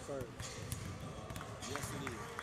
first. Yes, it is.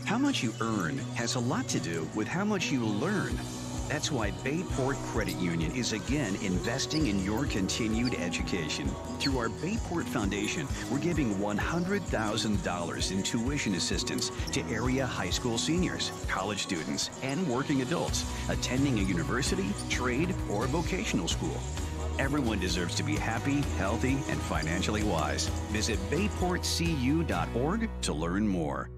How much you earn has a lot to do with how much you learn. That's why Bayport Credit Union is again investing in your continued education. Through our Bayport Foundation, we're giving $100,000 in tuition assistance to area high school seniors, college students, and working adults attending a university, trade, or vocational school. Everyone deserves to be happy, healthy, and financially wise. Visit bayportcu.org to learn more.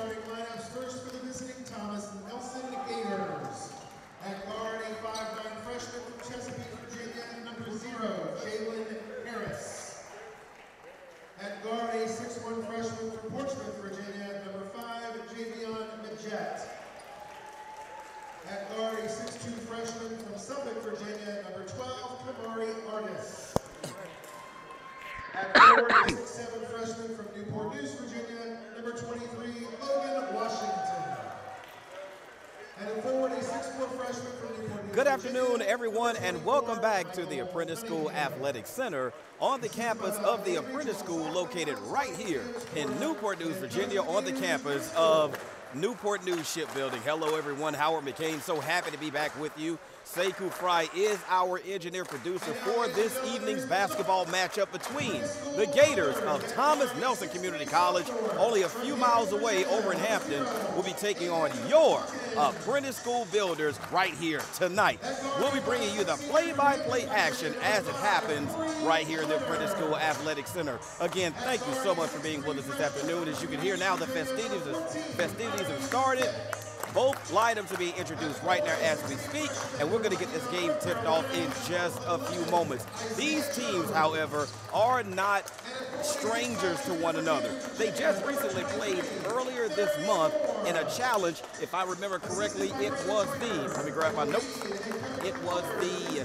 starting lineups. First for the visiting Thomas Nelson Gators. At guard, a 5'9" freshman from Chesapeake, Virginia, number 0, Jalen Harris. At guard, a 6'1" freshman from Portsmouth, Virginia, number 5, Javion Majette. At guard, a 6'2" freshman from Suffolk, Virginia, number 12, Kamari Artis. At forward, a 6'7" freshman from Newport News, Virginia, number 23, Logan Washington. And at forward, a 6'4" freshman from Newport News. Good afternoon, everyone, and welcome back to the Apprentice School Athletic Center on the campus of the Apprentice School located right here in Newport News, Virginia, on the campus of Newport News Shipbuilding. Hello, everyone. Howard McCain, so happy to be back with you. Sekou Fry is our engineer-producer for this evening's basketball matchup between the Gators of Thomas Nelson Community College, only a few miles away over in Hampton, will be taking on your Apprentice School Builders right here tonight. We'll be bringing you the play-by-play action as it happens right here in the Apprentice School Athletic Center. Again, thank you so much for being with us this afternoon. As you can hear now, the festivities have started. Both lineups will be introduced right now as we speak, and we're going to get this game tipped off in just a few moments. These teams, however, are not strangers to one another. They just recently played earlier this month in a challenge. If I remember correctly, it was let me grab my notes. It was the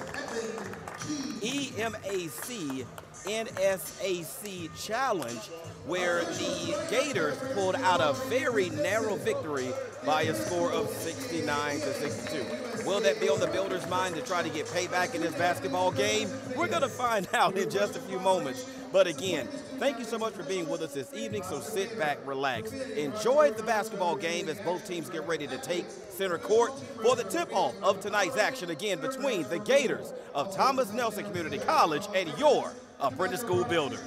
EMAC NSAC Challenge, where the Gators pulled out a very narrow victory by a score of 69-62. Will that be on the Builders' mind to try to get payback in this basketball game? We're going to find out in just a few moments. But again, thank you so much for being with us this evening, so sit back, relax. Enjoy the basketball game as both teams get ready to take center court for the tip-off of tonight's action, again, between the Gators of Thomas Nelson Community College and your Apprentice School Builders.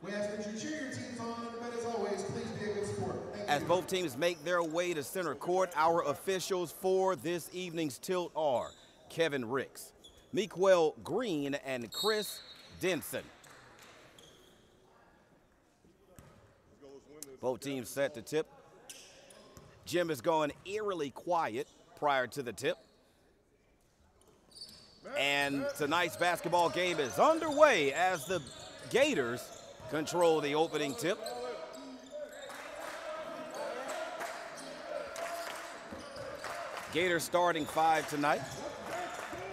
We ask that you cheer your teams on, but as always, please be a good sport. As both teams make their way to center court, our officials for this evening's tilt are Kevin Ricks, Meekwell Green, and Chris Denson. Both teams set to tip. Jim is going eerily quiet prior to the tip. And tonight's basketball game is underway as the Gators control the opening tip. Gators starting 5 tonight,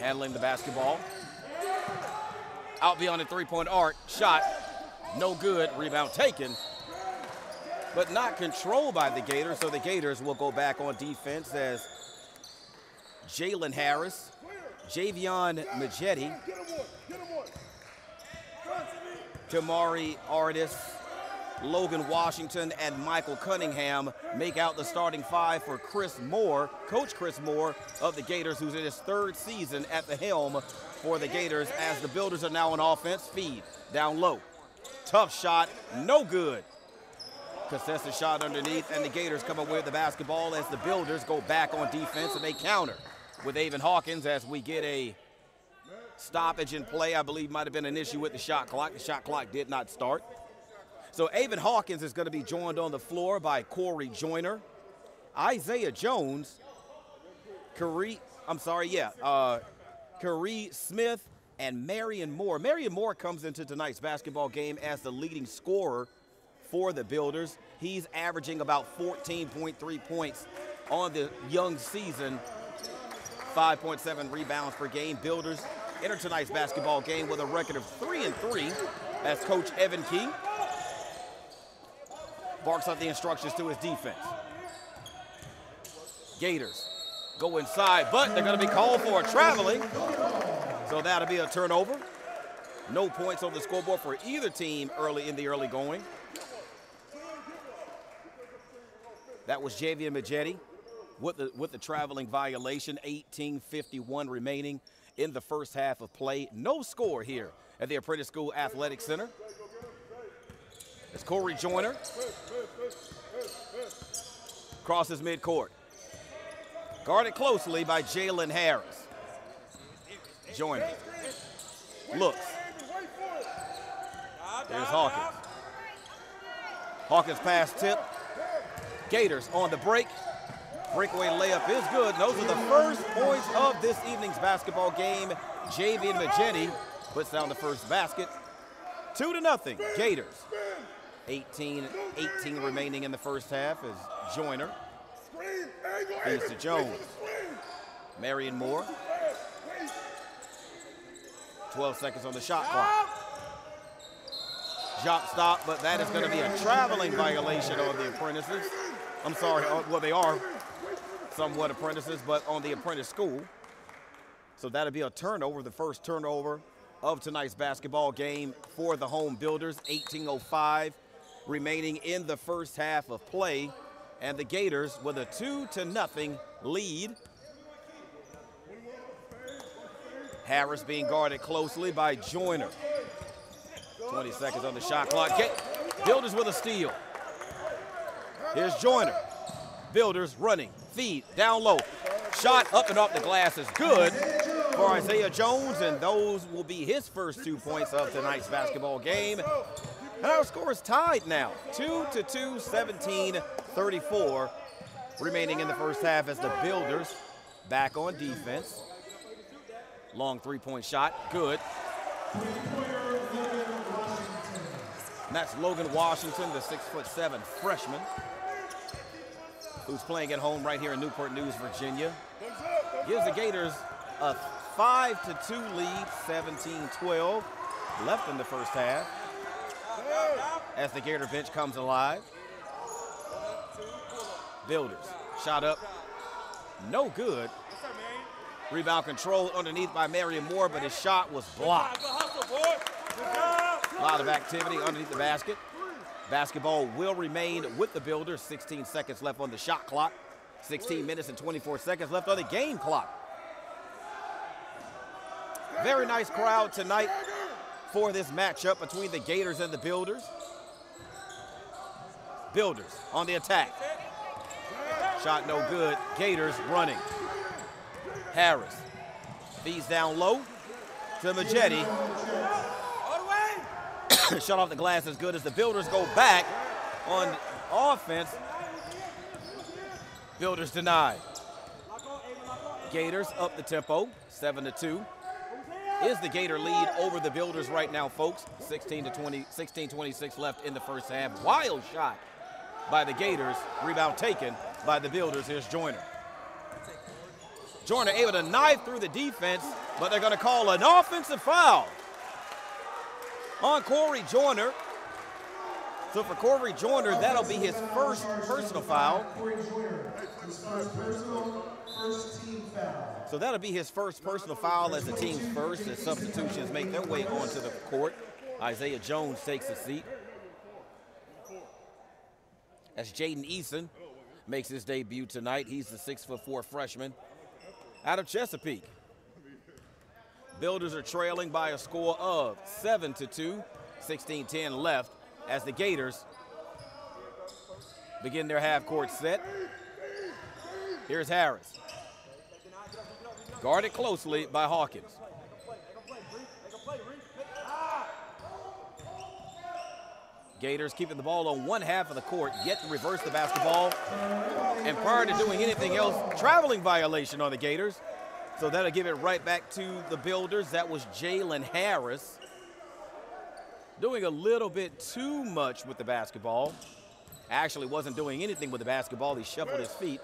handling the basketball. Out beyond the three-point arc, shot, no good, rebound taken, but not controlled by the Gators, so the Gators will go back on defense as Jalen Harris, Javion Majette, Kamari Artis, Logan Washington, and Michael Cunningham make out the starting 5 for Chris Moore, Coach Chris Moore of the Gators, who's in his 3rd season at the helm for the Gators, as the Builders are now on offense. Feed down low. Tough shot, no good. Contested shot underneath, and the Gators come away with the basketball as the Builders go back on defense, and they counter with Avon Hawkins as we get a stoppage in play. I believe might have been an issue with the shot clock. The shot clock did not start. So Avon Hawkins is going to be joined on the floor by Corey Joyner, Isaiah Jones, Kari Smith, and Marion Moore. Marion Moore comes into tonight's basketball game as the leading scorer for the Builders. He's averaging about 14.3 points on the young season, 5.7 rebounds per game. Builders enter tonight's basketball game with a record of 3-3 as Coach Evan Key barks out the instructions to his defense. Gators go inside, but they're going to be called for traveling, so that'll be a turnover. No points on the scoreboard for either team early in the early going. That was Javion Majette with the traveling violation. 18:51 remaining in the first half of play. No score here at the Apprentice School Athletic Center. It's Corey Joyner. Crosses midcourt. Guarded closely by Jalen Harris. Joyner looks. There's Hawkins. Hawkins pass tip. Gators on the break. Breakaway layup is good. Those are the first points of this evening's basketball game. Javian Mageni puts down the first basket. 2-0, Gators. 18 remaining in the first half as Joyner feeds to Jones. Marion Moore. 12 seconds on the shot clock. Jump stop, but that is going to be a traveling violation on the apprentices. I'm sorry, well, they are somewhat apprentices, but on the apprentice school. So that'll be a turnover, the first turnover of tonight's basketball game for the home builders. 18:05 remaining in the first half of play, and the Gators with a 2-0 lead. Harris being guarded closely by Joyner. 20 seconds on the shot clock. Builders with a steal. Here's Joyner. Builders running, feed, down low. Shot up and off the glass is good for Isaiah Jones, and those will be his first 2 points of tonight's basketball game. And our score is tied now, 2-2, 17-34 remaining in the first half as the Builders back on defense. Long three-point shot, good. And that's Logan Washington, the 6'7" freshman, who's playing at home right here in Newport News, Virginia. Gives the Gators a 5-2 lead, 17-12 left in the first half as the Gator bench comes alive. Builders, shot up, no good. Rebound controlled underneath by Marion Moore, but his shot was blocked. A lot of activity underneath the basket. Basketball will remain with the Builders. 16 seconds left on the shot clock. 16 minutes and 24 seconds left on the game clock. Very nice crowd tonight for this matchup between the Gators and the Builders. Builders on the attack. Shot no good. Gators running. Harris feeds down low to Mageni. Shut off the glass as good as the Builders go back on offense. Builders denied. Gators up the tempo, 7-2. Is the Gator lead over the Builders right now, folks. 16-26 left in the first half. Wild shot by the Gators. Rebound taken by the Builders. Here's Joyner. Joyner able to knife through the defense, but they're going to call an offensive foul on Corey Joyner. So for Corey Joyner, that'll be his first personal foul. First team foul. So that'll be his first personal foul as the team's first, as substitutions make their way onto the court. Isaiah Jones takes a seat as Jaden Eason makes his debut tonight. He's the 6'4" freshman out of Chesapeake. Builders are trailing by a score of 7-2, 16-10 left as the Gators begin their half-court set. Here's Harris. Guarded closely by Hawkins. Gators keeping the ball on one half of the court, yet to reverse the basketball. And prior to doing anything else, traveling violation on the Gators. So that'll give it right back to the Builders. That was Jalen Harris doing a little bit too much with the basketball. Actually wasn't doing anything with the basketball. He shuffled his feet.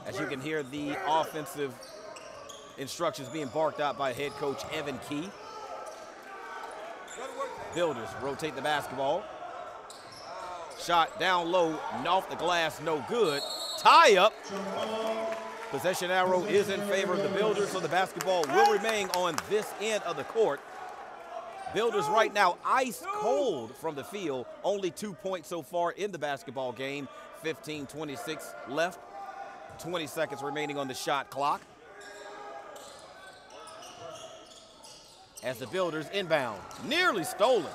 As you can hear the offensive instructions being barked out by head coach Evan Key. Builders rotate the basketball. Shot down low, off the glass, no good. Tie up. Possession arrow is in favor of the Builders, so the basketball will remain on this end of the court. Builders right now ice cold from the field. Only 2 points so far in the basketball game. 15-26 left. 20 seconds remaining on the shot clock. As the Builders inbound, nearly stolen.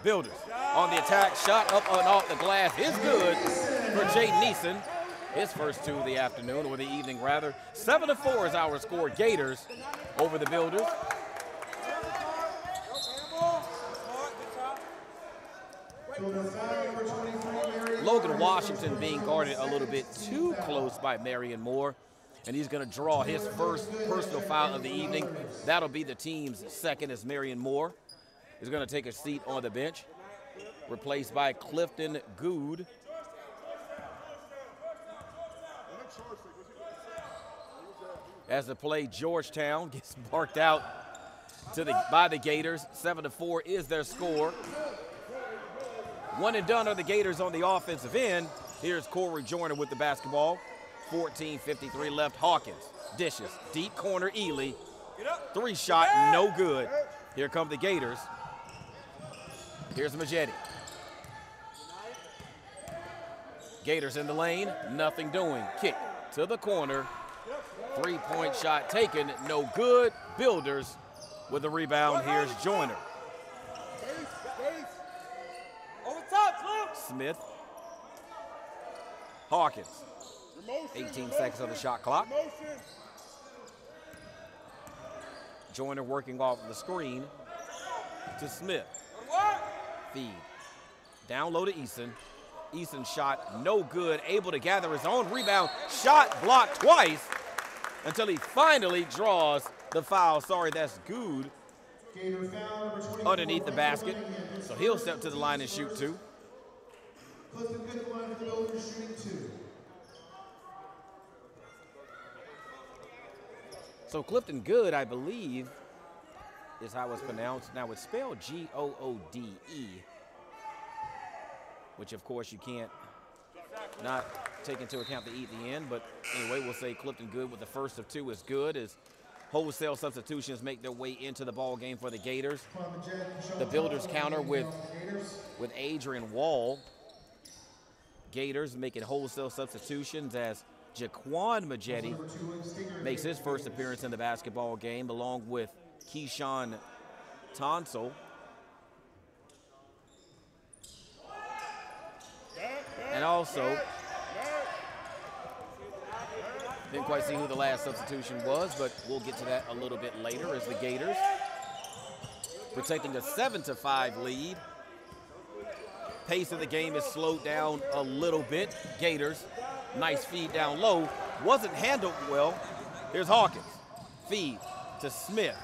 Builders on the attack, shot up and off the glass is good for Jaden Eason. his first 2 of the afternoon, or the evening rather. 7-4 is our score. Gators over the Builders. Logan Washington being guarded a little bit too close by Marion Moore, and he's going to draw his first personal foul of the evening. That'll be the team's second, as Marion Moore is going to take a seat on the bench, replaced by Clifton Good. As the play, Georgetown gets marked out by the Gators. 7-4 is their score. One and done are the Gators on the offensive end. Here's Corey Joyner with the basketball. 14:53 left. Hawkins dishes. Deep corner, Ely. 3-shot, no good. Here come the Gators. Here's Majetti. Gators in the lane, nothing doing. Kick to the corner. 3-point shot taken, no good. Builders with the rebound. Here's Joyner. Smith. Hawkins. 18 seconds on the shot clock. Joyner working off the screen to Smith. Feed. Down low to Eason. Eason shot no good. Able to gather his own rebound. Shot blocked twice until he finally draws the foul. Sorry, that's Good underneath the basket. So he'll step to the line and shoot 2. Clifton Good line for the Builders, shooting 2. So Clifton Good, I believe, is how it's pronounced. Now it's spelled G-O-O-D-E, which of course you can't not take into account the E at the end. But anyway, we'll say Clifton Good with the first of 2 is good, as wholesale substitutions make their way into the ball game for the Gators. The Builders counter with Adrian Wall. Gators making wholesale substitutions as Jaquan Majetti makes his first appearance in the basketball game, along with Keyshawn Tonsel. And also, didn't quite see who the last substitution was, but we'll get to that a little bit later, as the Gators protecting a 7-5 lead. Pace of the game is slowed down a little bit. Gators, nice feed down low. Wasn't handled well. Here's Hawkins. Feed to Smith.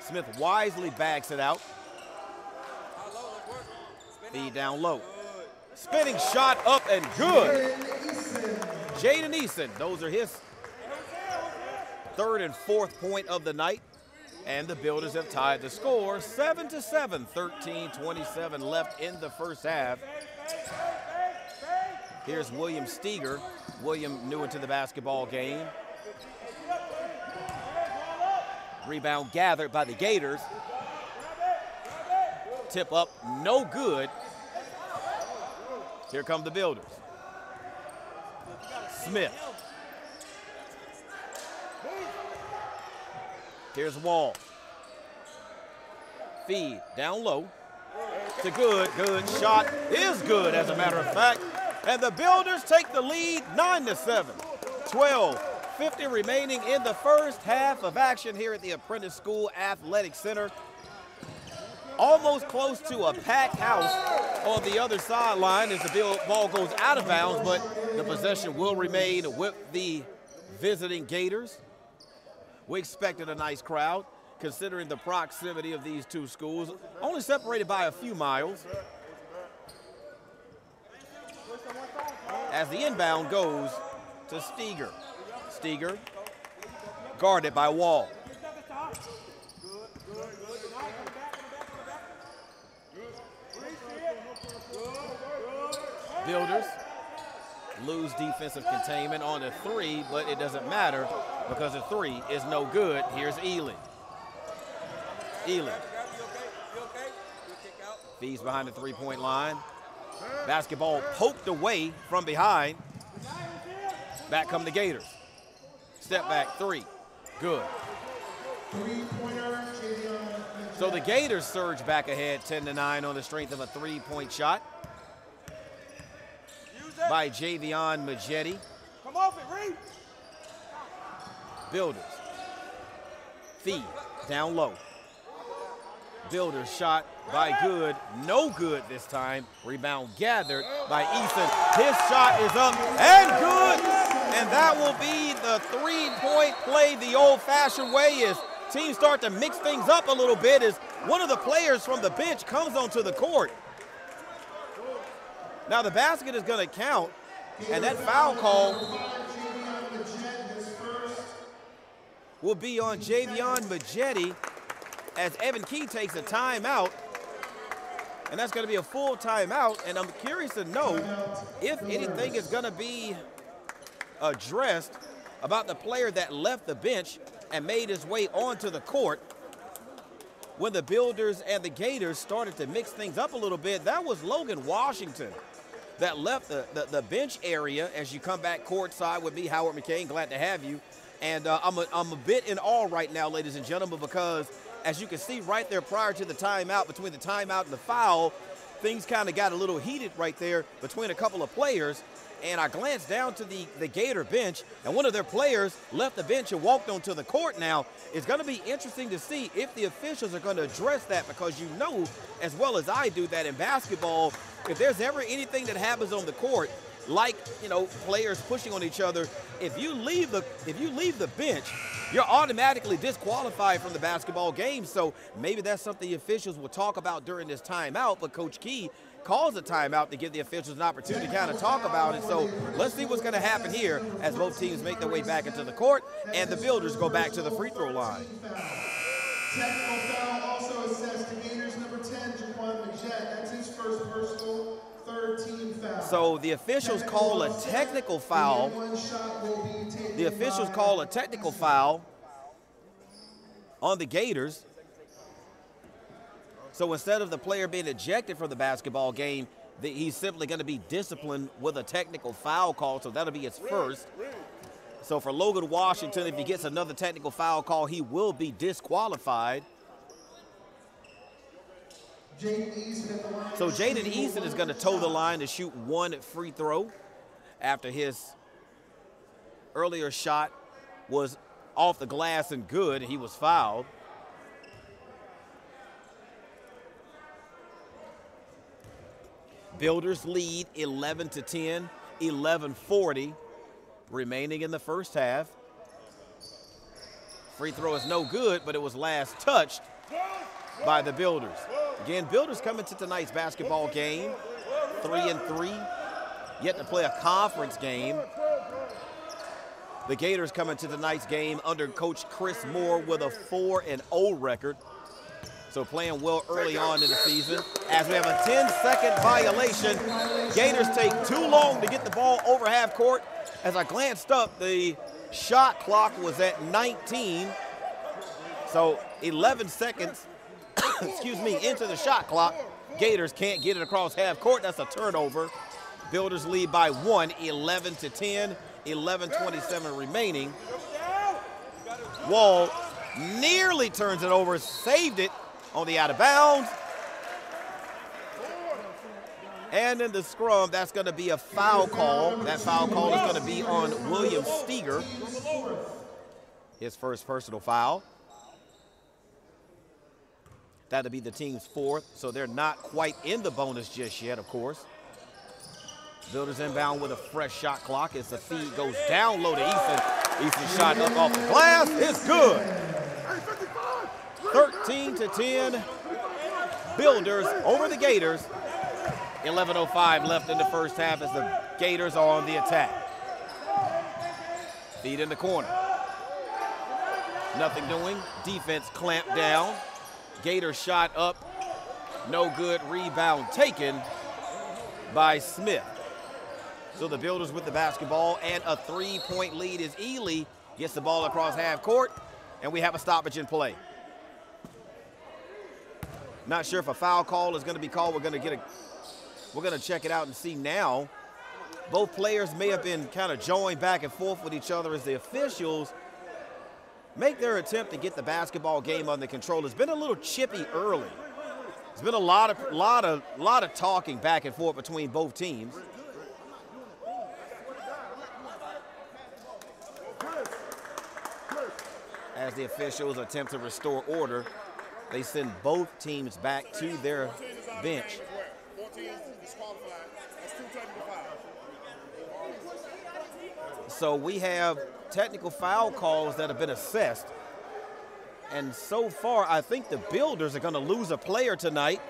Smith wisely backs it out. Feed down low. Spinning shot up and good. Jaden Eason. Those are his 3rd and 4th point of the night. And the Builders have tied the score 7-7, 13:27 left in the first half. Here's William Steger. William new into the basketball game. Rebound gathered by the Gators. Tip up, no good. Here come the Builders. Smith. Here's Wall. Feed down low to Good. Good shot is good, as a matter of fact. And the Builders take the lead 9-7. 12:50 remaining in the first half of action here at the Apprentice School Athletic Center. Almost close to a packed house on the other sideline as the ball goes out of bounds, but the possession will remain with the visiting Gators. We expected a nice crowd, considering the proximity of these two schools, only separated by a few miles. As the inbound goes to Steger. Steger guarded by Wall. Builders lose defensive containment on the 3, but it doesn't matter because the 3 is no good. Here's Ely. Ely feeds behind the 3-point line. Basketball poked away from behind. Back come the Gators. Step back 3. Good. So the Gators surge back ahead 10-9 on the strength of a 3-point shot by Javion Majetti. Builders. Feed. Down low. Builders shot by Good. No good this time. Rebound gathered by Eason. His shot is up and good. And that will be the three-point play the old-fashioned way is teams start to mix things up a little bit as one of the players from the bench comes onto the court. Now the basket is going to count, and that foul call will be on Javion Majetti as Evan Key takes a timeout, and that's going to be a full timeout, and I'm curious to know if anything is going to be addressed about the player that left the bench and made his way onto the court when the Builders and the Gators started to mix things up a little bit. That was Logan Washington that left the bench area as you come back courtside with me, Howard McCain. Glad to have you. And I'm a bit in awe right now, ladies and gentlemen, because as you can see right there prior to the timeout, between the timeout and the foul, things kind of got a little heated right there between a couple of players. And I glanced down to the Gator bench, and one of their players left the bench and walked onto the court. Now, it's going to be interesting to see if the officials are going to address that, because you know as well as I do that in basketball, if there's ever anything that happens on the court, like, you know, players pushing on each other, if you leave the bench, you're automatically disqualified from the basketball game. So maybe that's something the officials will talk about during this timeout, but Coach Key calls a timeout to give the officials an opportunity to kind of talk about it. So let's see what's going to happen here as both teams make their way back into the court and the Builders go back to the free throw line. Technical foul also assessed to Gators number 10, Jaquan Majette. That's his first personal, third team foul. So the officials call a technical foul. The officials call a technical foul on the Gators. So instead of the player being ejected from the basketball game, he's simply going to be disciplined with a technical foul call, so that'll be his first. So for Logan Washington, if he gets another technical foul call, he will be disqualified. So Jaden Eason is going to toe the line to shoot one free throw after his earlier shot was off the glass and good. He was fouled. Builders lead 11-10, 11:40 remaining in the first half. Free throw is no good, but it was last touched by the Builders. Again, Builders coming to tonight's basketball game 3-3, yet to play a conference game. The Gators coming to tonight's game under Coach Chris Moore with a 4-0 record. So playing well early on in the season. As we have a 10-second violation, Gators take too long to get the ball over half court. As I glanced up, the shot clock was at 19. So 11 seconds, excuse me, into the shot clock. Gators can't get it across half court. That's a turnover. Builders lead by 1, 11-10, 11:27 remaining. Wall nearly turns it over, saved it on the out of bounds. And in the scrum, that's going to be a foul call. That foul call is going to be on William Steger. His first personal foul. That'll be the team's fourth, so they're not quite in the bonus just yet, of course. Builders inbound with a fresh shot clock as the feed goes down low to Eason. Eason shot up off the glass. It's good. 13-10. Builders over the Gators. 11:05 left in the first half as the Gators are on the attack. Feed in the corner. Nothing doing. Defense clamped down. Gators shot up. No good. Rebound taken by Smith. So the Builders with the basketball, and a 3-point lead as Ely gets the ball across half court, and we have a stoppage in play. Not sure if a foul call is going to be called. We're going to check it out and see now. Both players may have been kind of joined back and forth with each other as the officials make their attempt to get the basketball game under control. It's been a little chippy early. There's been a lot of talking back and forth between both teams. as the officials attempt to restore order. They send both teams back to their bench. So we have technical foul calls that have been assessed. And so far, I think the Builders are going to lose a player tonight.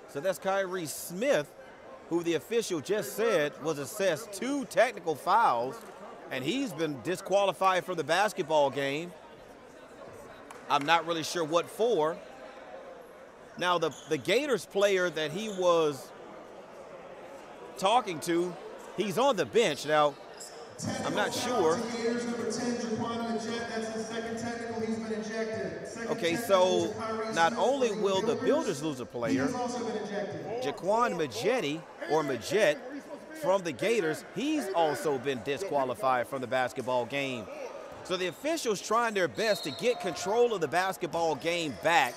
So that's Kyrie Smith, who the official just said was assessed 2 technical fouls, and he's been disqualified from the basketball game. I'm not really sure what for. Now, the Gators player that he was talking to, he's on the bench. Now, I'm not sure. Okay, so not only will the Builders lose a player, Jaquan Majetti, or Majette, from the Gators, he's also been disqualified from the basketball game. So the officials trying their best to get control of the basketball game back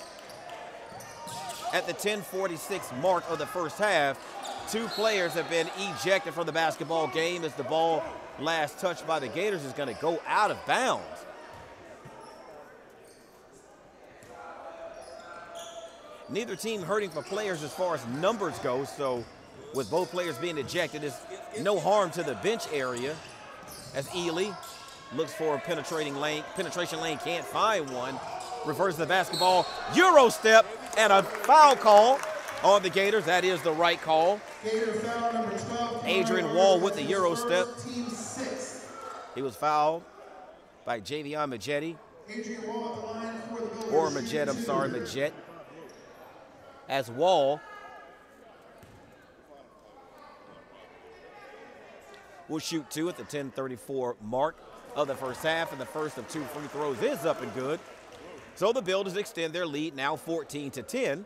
at the 10:46 mark of the first half. 2 players have been ejected from the basketball game as the ball last touched by the Gators is going to go out of bounds. Neither team hurting for players as far as numbers go, so with both players being ejected, there's no harm to the bench area as Ely looks for a penetration lane, can't find one. Reverses the basketball, Euro step, and a foul call on the Gators. That is the right call. Adrian Wall with the Euro step. He was fouled by Javion Majetti. Or Majette, I'm sorry, Majette. As Wall will shoot 2 at the 10:34 mark of the first half, and the first of 2 free throws is up and good. So the Builders extend their lead now 14-10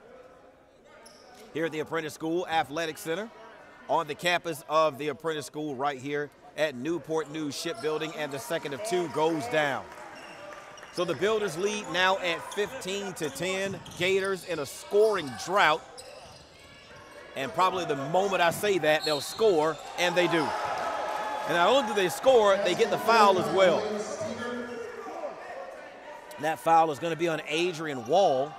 here at the Apprentice School Athletic Center on the campus of the Apprentice School right here at Newport News Shipbuilding, and the second of 2 goes down. So the Builders lead now at 15-10. Gators in a scoring drought. And probably the moment I say that, they'll score, and they do. And not only do they score, they get the foul as well. That foul is going to be on Adrian Wall.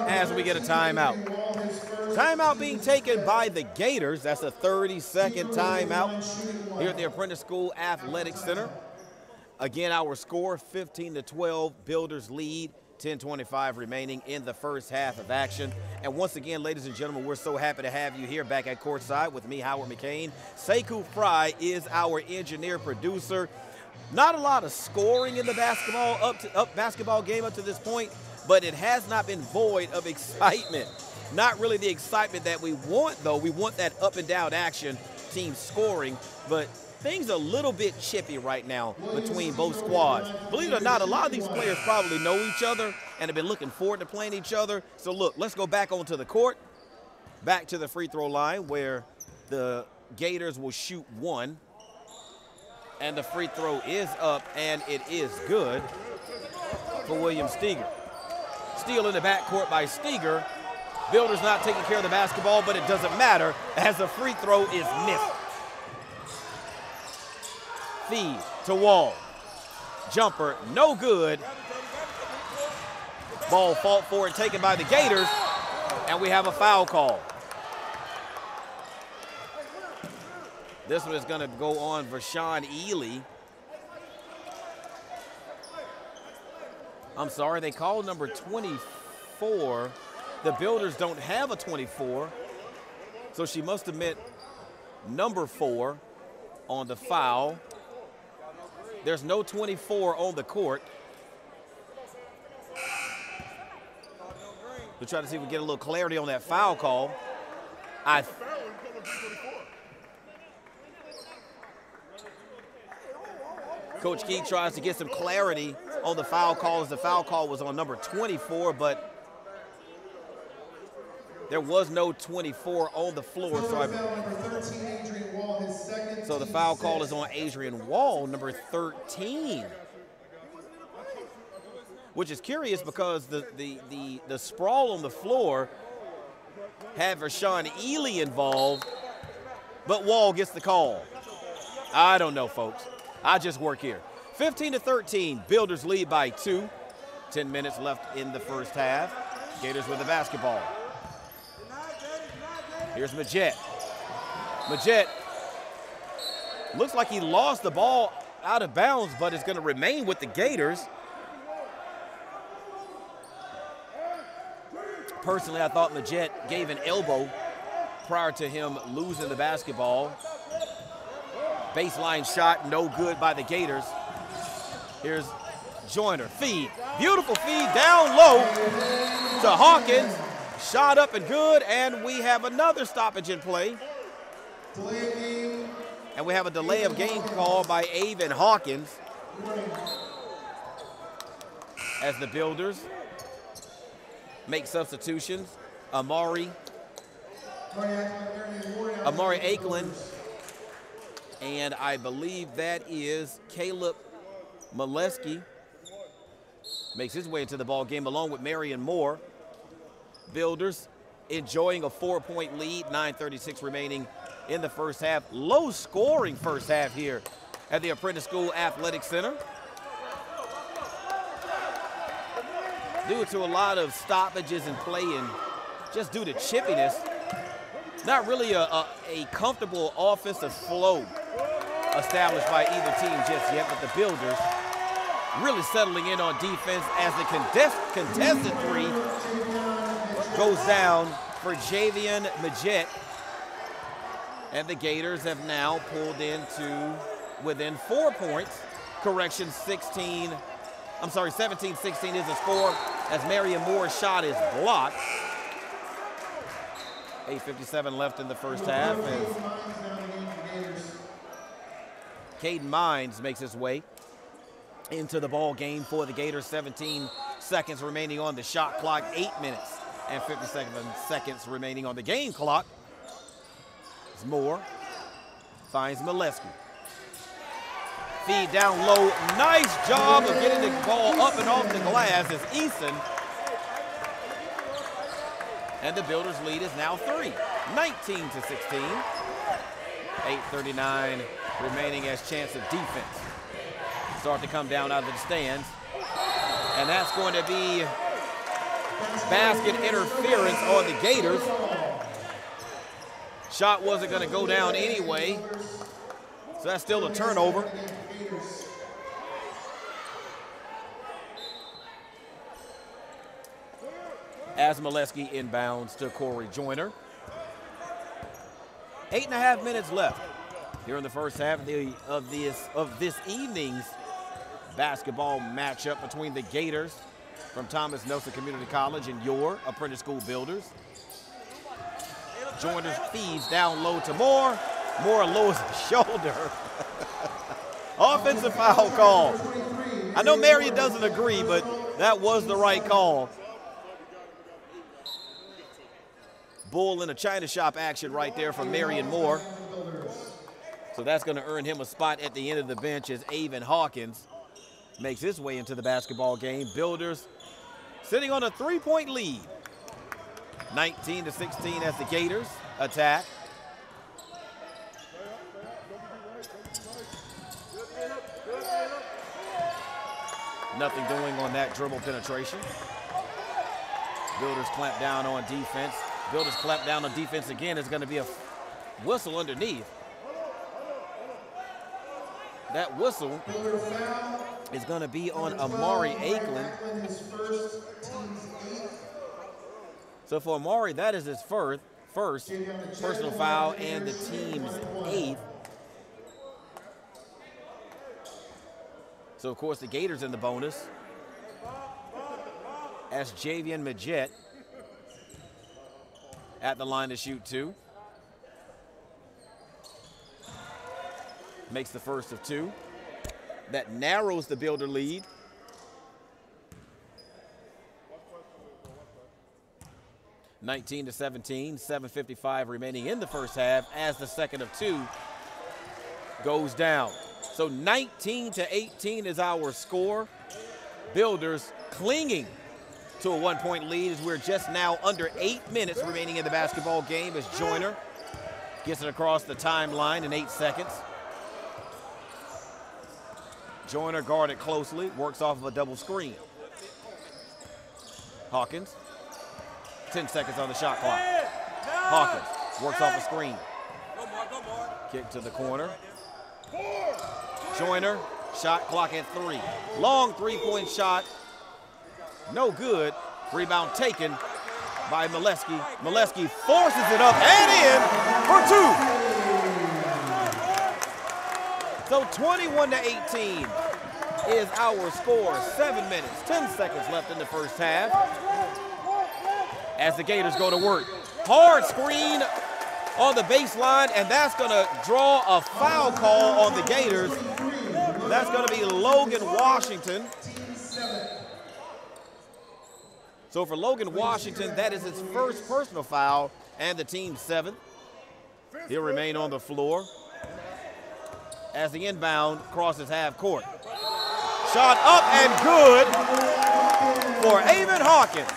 As we get a timeout. Timeout being taken by the Gators. That's a 30-second timeout here at the Apprentice School Athletic Center. Again, our score 15-12, Builders lead, 10:25 remaining in the first half of action. And once again, ladies and gentlemen, we're so happy to have you here back at courtside with me, Howard McCain. Sekou Fry is our engineer producer. Not a lot of scoring in the basketball game up to this point, but it has not been void of excitement. Not really the excitement that we want, though. We want that up and down action, team scoring, but things are a little bit chippy right now between both squads. Believe it or not, a lot of these players probably know each other and have been looking forward to playing each other. So look, let's go back onto the court, back to the free throw line where the Gators will shoot 1. And the free throw is up, and it is good for William Steger. Steal in the backcourt by Steger. Builders not taking care of the basketball, but it doesn't matter as the free throw is missed. Feed to Wall. Jumper, no good. Ball fought for and taken by the Gators, and we have a foul call. This one is going to go on Vershawn Ely. I'm sorry, they called number 24. The Builders don't have a 24, so she must have meant number 4 on the foul. There's no 24 on the court. We'll try to see if we get a little clarity on that foul call. Coach Key tries to get some clarity on the foul call, as the foul call was on number 24, but there was no 24 on the floor. So the foul call is on Adrian Wall, number 13. Which is curious because the sprawl on the floor had Vershawn Ely involved, but Wall gets the call. I don't know, folks. I just work here. 15-13, Builders lead by 2. 10 minutes left in the first half. Gators with the basketball. Here's Majette. Majette looks like he lost the ball out of bounds, but it's going to remain with the Gators. Personally, I thought Majette gave an elbow prior to him losing the basketball. Baseline shot, no good by the Gators. Here's Joyner, feed. Beautiful feed down low to Hawkins. Shot up and good, and we have another stoppage in play. And we have a delay of game call by Avon Hawkins as the Builders make substitutions. Amari Akeland, and I believe that is Caleb Molesky, makes his way into the ball game along with Marion Moore. Builders enjoying a 4-point lead, 9:36 remaining in the first half. Low scoring first half here at the Apprentice School Athletic Center. Due to a lot of stoppages in play and just due to chippiness, not really a comfortable offensive flow established by either team just yet, but the Builders really settling in on defense as the contested three goes down for Javian Majette. And the Gators have now pulled into within 4 points. Correction, 17-16 is the score as Marion Moore's shot is blocked. 8:57 left in the first half as Caden Mines makes his way into the ball game for the Gators. 17 seconds remaining on the shot clock, 8 minutes and 57 seconds remaining on the game clock. As Moore finds Molesky. Feed down low, nice job of getting the ball up and off the glass as Eason. And the Builders lead is now 3, 19-16. 8:39 remaining as chance of defense start to come down out of the stands. And that's going to be basket interference on the Gators. Shot wasn't going to go down anyway, so that's still a turnover. As Molesky inbounds to Corey Joyner. 8.5 minutes left here in the first half of this evening's basketball matchup between the Gators from Thomas Nelson Community College and your Apprentice School Builders. Joyner feeds down low to Moore. Moore lowers his shoulder. Offensive foul call. I know Marion doesn't agree, but that was the right call. Bull in a China shop action right there from Marion Moore. So that's going to earn him a spot at the end of the bench as Avon Hawkins makes his way into the basketball game. Builders sitting on a 3-point lead. 19-16 as the Gators attack. Nothing doing on that dribble penetration. Builders clamp down on defense. Builders clamp down on defense again. It's going to be a whistle underneath. That whistle is going to be on Amari Akeland. So for Amari, that is his first personal foul and the team's 8th. So of course the Gators in the bonus as Javian Majette at the line to shoot 2. Makes the first of 2. That narrows the Builder lead. (19-17), 7:55 remaining in the first half as the second of 2 goes down. So 19-18 is our score. Builders clinging to a 1-point lead as we're just now under 8 minutes remaining in the basketball game as Joyner Gets it across the timeline in 8 seconds. Joyner guarded closely, works off of a double screen. Hawkins, 10 seconds on the shot clock. Hawkins works off the screen. Kick to the corner. Joyner, shot clock at 3. Long three-point shot, no good. Rebound taken by Molesky. Molesky forces it up and in for 2. So 21-18 is our score. 7 minutes, 10 seconds left in the first half. As the Gators go to work. Hard screen on the baseline, and that's going to draw a foul call on the Gators. That's going to be Logan Washington. So for Logan Washington, that is his first personal foul and the team's 7th. He'll remain on the floor as the inbound crosses half court. Shot up and good for Avon Hawkins.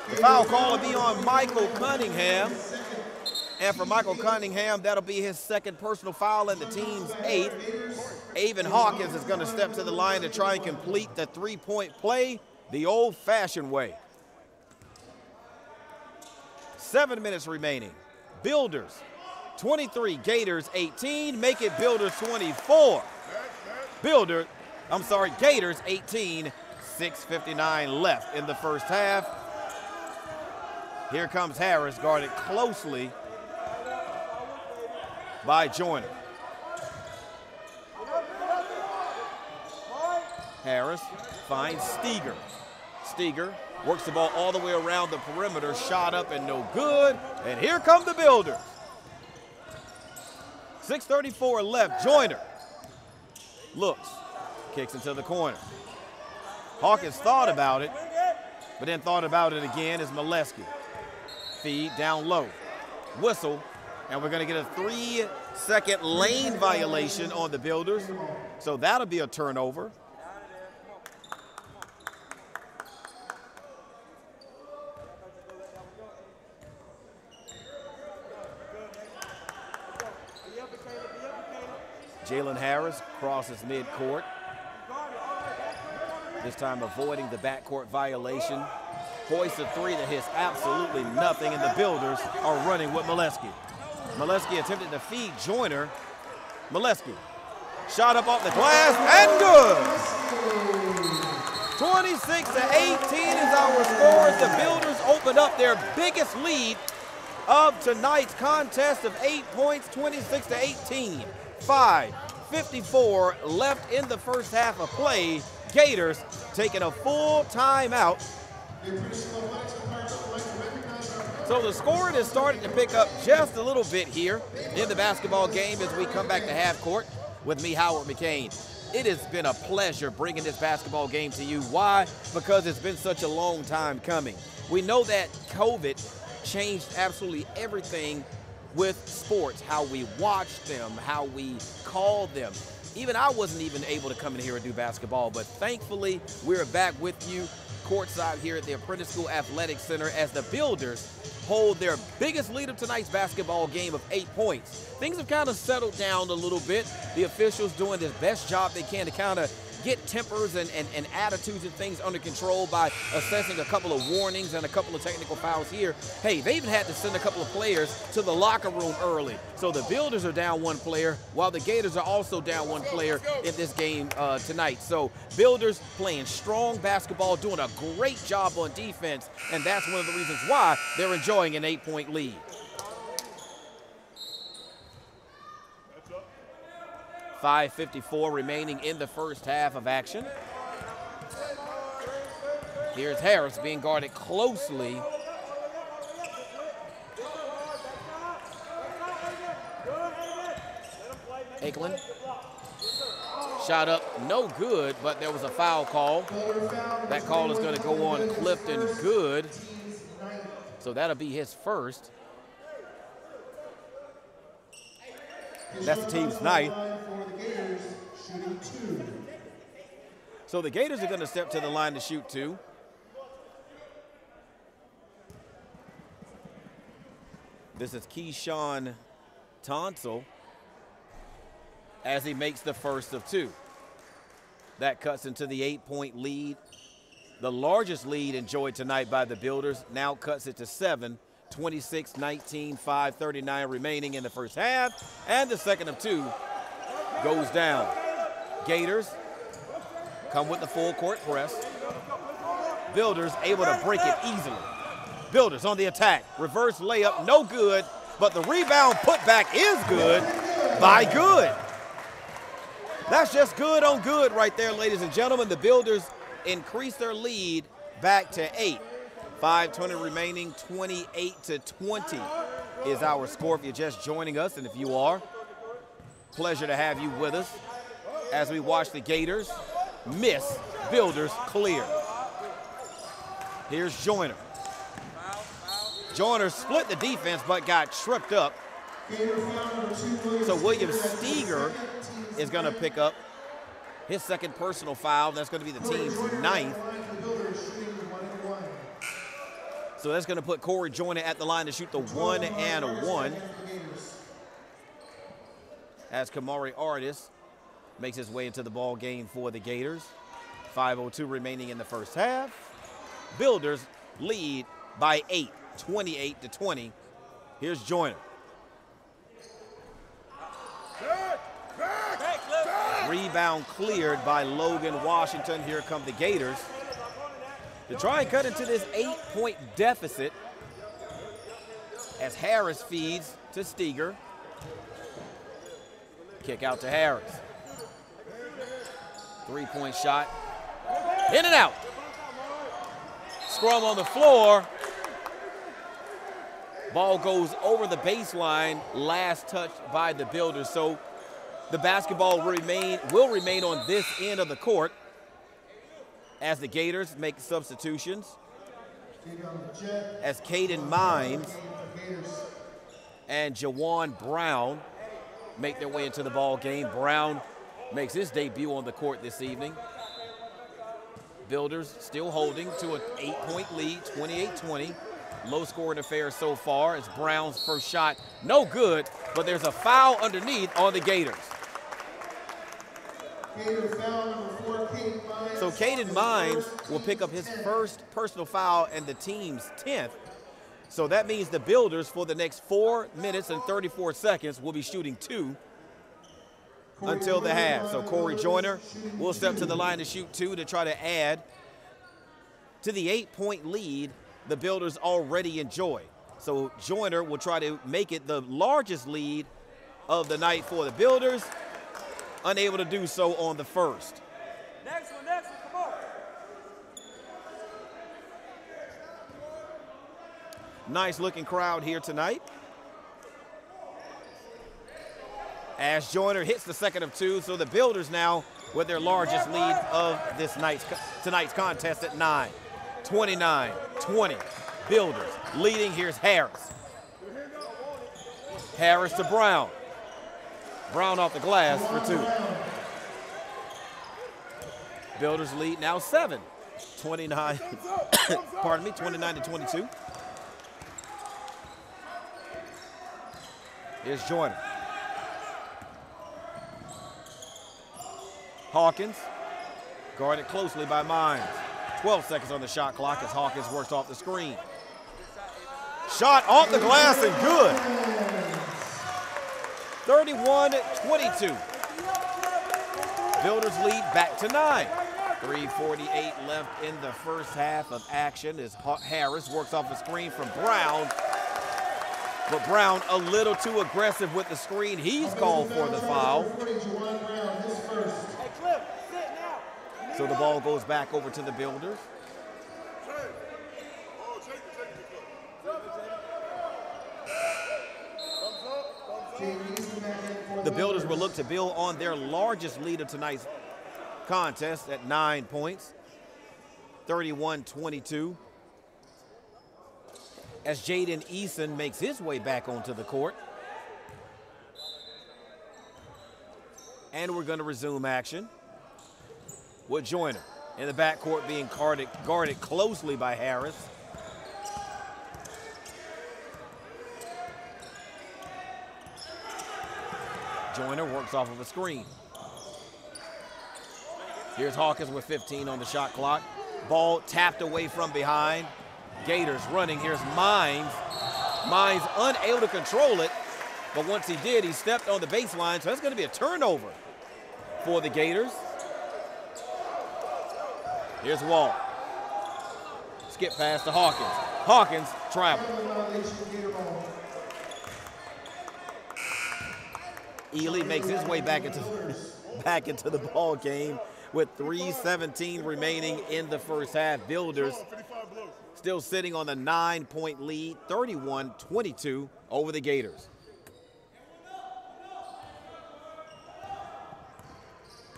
The foul call will be on Michael Cunningham. And for Michael Cunningham, that'll be his 2nd personal foul and the team's 8th. Avon Hawkins is going to step to the line to try and complete the 3-point play the old-fashioned way. 7 minutes remaining. Builders 23, Gators 18. Make it Builders 24. Gators 18. 6:59 left in the first half. Here comes Harris, guarded closely by Joyner. Harris finds Steger. Steger works the ball all the way around the perimeter, shot up and no good. And here come the Builders. 6:34 left. Joyner looks, kicks into the corner. Hawkins thought about it, but then thought about it again as Molesky. Feed down low. Whistle, and we're going to get a 3-second lane violation on the Builders. So that'll be a turnover. Jalen Harris crosses midcourt. This time avoiding the backcourt violation. Hoists a 3 that hits absolutely nothing, and the Builders are running with Molesky. Molesky attempted to feed Joyner. Molesky shot up off the glass and good. 26-18 is our score. The Builders opened up their biggest lead of tonight's contest of 8 points, 26-18. 5:54 left in the first half of play. Gators taking a full timeout. So the scoring is starting to pick up just a little bit here in the basketball game as we come back to half court with me, Howard McCain. It has been a pleasure bringing this basketball game to you. Why? Because it's been such a long time coming. We know that COVID changed absolutely everything with sports, how we watch them, how we call them. Even I wasn't even able to come in here and do basketball, but thankfully we're back with you courtside here at the Apprentice School Athletic Center as the Builders hold their biggest lead of tonight's basketball game of 8 points. Things have kind of settled down a little bit. The officials doing the best job they can to kind of get tempers and attitudes and things under control by assessing a couple of warnings and a couple of technical fouls here. Hey, they even had to send a couple of players to the locker room early. So the Builders are down 1 player, while the Gators are also down 1 player in this game tonight. So Builders playing strong basketball, doing a great job on defense, and that's one of the reasons why they're enjoying an 8-point lead. .554 remaining in the first half of action. Here's Harris being guarded closely. Akeland. Shot up, no good, but there was a foul call. That call is going to go on Clifton Good. So that'll be his first. That's the team's 9th. So the Gators are going to step to the line to shoot 2. This is Keyshawn Tonsel as he makes the first of two. That cuts into the 8-point lead. The largest lead enjoyed tonight by the Builders now cuts it to 7, 26-19, 5:39 remaining in the first half. And the second of two goes down. Gators come with the full court press. Builders able to break it easily. Builders on the attack. Reverse layup, no good, but the rebound putback is good by Good. That's just good on good right there, ladies and gentlemen. The Builders increase their lead back to 8. 5:20 remaining, 28-20 is our score if you're just joining us. And if you are, pleasure to have you with us as we watch the Gators miss, Builders clear. Here's Joyner. Joyner split the defense but got tripped up. So William Steger is going to pick up his second personal foul. That's going to be the team's 9th. So that's going to put Corey Joyner at the line to shoot the 1-and-1. As Kamari Artis makes his way into the ball game for the Gators. 5:02 remaining in the first half. Builders lead by 8, 28-20. Here's Joyner. Rebound cleared by Logan Washington. Here come the Gators to try and cut into this 8-point deficit as Harris feeds to Steger. Kick out to Harris. 3-point shot. In and out. Scrum on the floor. Ball goes over the baseline. Last touch by the Builders. So the basketball will remain on this end of the court as the Gators make substitutions. As Caden Mimes and Jawan Brown make their way into the ball game. Brown makes his debut on the court this evening. Builders still holding to an 8-point lead, 28-20. Low scoring affair so far as Brown's first shot, no good, but there's a foul underneath on the Gators. So Caden Mimes will pick up his first personal foul and the team's 10th. So that means the Builders for the next 4 minutes and 34 seconds will be shooting 2 until the half. So Corey Joyner will step to the line to shoot 2 to try to add to the 8-point lead the Builders already enjoy. So Joyner will try to make it the largest lead of the night for the Builders, unable to do so on the first. Next one, come on. Nice looking crowd here tonight. As Joyner hits the second of 2, so the Builders now with their largest lead of tonight's contest at 9. 29-20. Builders leading. Here's Harris. Harris to Brown. Brown off the glass for 2. Builders lead now 7. 29-22. Here's Joyner. Hawkins guarded closely by Mimes. 12 seconds on the shot clock as Hawkins works off the screen. Shot off the glass and good. 31-22. Builders lead back to 9. 3:48 left in the first half of action as Harris works off the screen from Brown. But Brown a little too aggressive with the screen. He's called for the foul. So the ball goes back over to the Builders. The Builders will look to build on their largest lead of tonight's contest at 9 points, 31-22. As Jaden Eason makes his way back onto the court. And we're going to resume action with Joyner in the backcourt being guarded closely by Harris. Joyner works off of a screen. Here's Hawkins with 15 on the shot clock. Ball tapped away from behind. Gators running. Here's Mines. Mines unable to control it, but once he did, he stepped on the baseline, so that's going to be a turnover for the Gators. Here's Wall. Skip pass to Hawkins. Hawkins travel. Ely makes his way back into the ball game with 3:17 remaining in the first half. Builders still sitting on the 9-point lead, 31-22 over the Gators.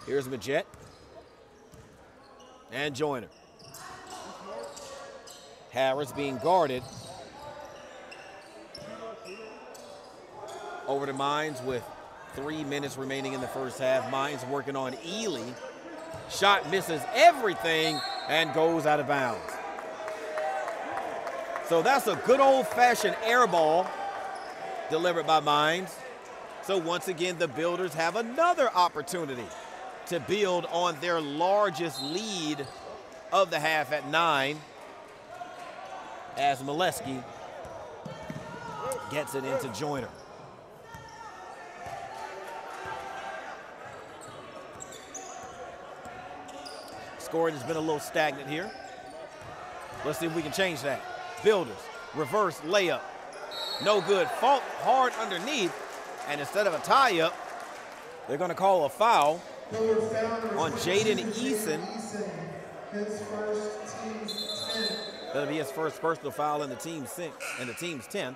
Here's Majette and Joyner. Harris being guarded. Over to Mines with 3 minutes remaining in the first half. Mines working on Ely. Shot misses everything and goes out of bounds. So that's a good old-fashioned air ball delivered by Mines. So once again, the Builders have another opportunity to build on their largest lead of the half at 9 as Molesky gets it into Joyner. Scoring has been a little stagnant here. Let's see if we can change that. Builders, reverse layup. No good. Fault hard underneath. And instead of a tie-up, they're going to call a foul on Jaden Eason. That'll be his first personal foul in the team's 10th.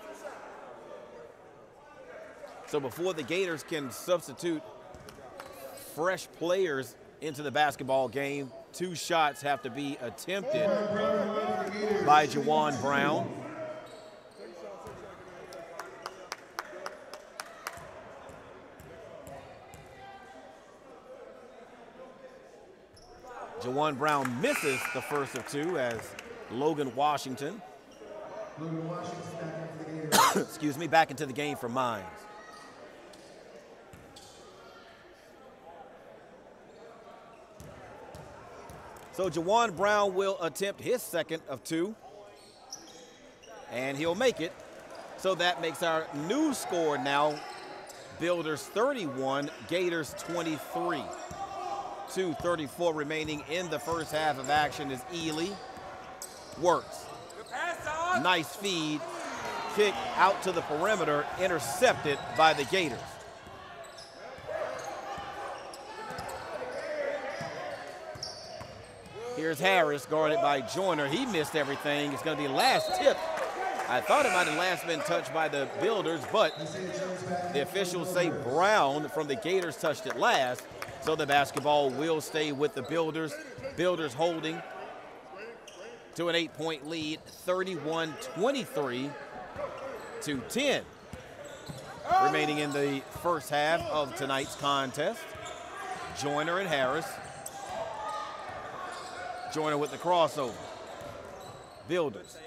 So before the Gators can substitute fresh players into the basketball game, 2 shots have to be attempted by Jawan Brown. Jawan Brown misses the first of 2 as Logan Washington, excuse me, back into the game for Mines. So Jawan Brown will attempt his second of 2, and he'll make it. So that makes our new score now Builders 31, Gators 23. 2:34 remaining in the first half of action as Ely works. Nice feed, kick out to the perimeter, intercepted by the Gators. Here's Harris, guarded by Joyner. He missed everything. It's going to be last tip. I thought it might have last been touched by the Builders, but the officials say Brown from the Gators touched it last. So the basketball will stay with the Builders. Builders holding to an 8-point lead, 31-23 to 10. Remaining in the first half of tonight's contest. Joyner and Harris. Joyner with the crossover. Builders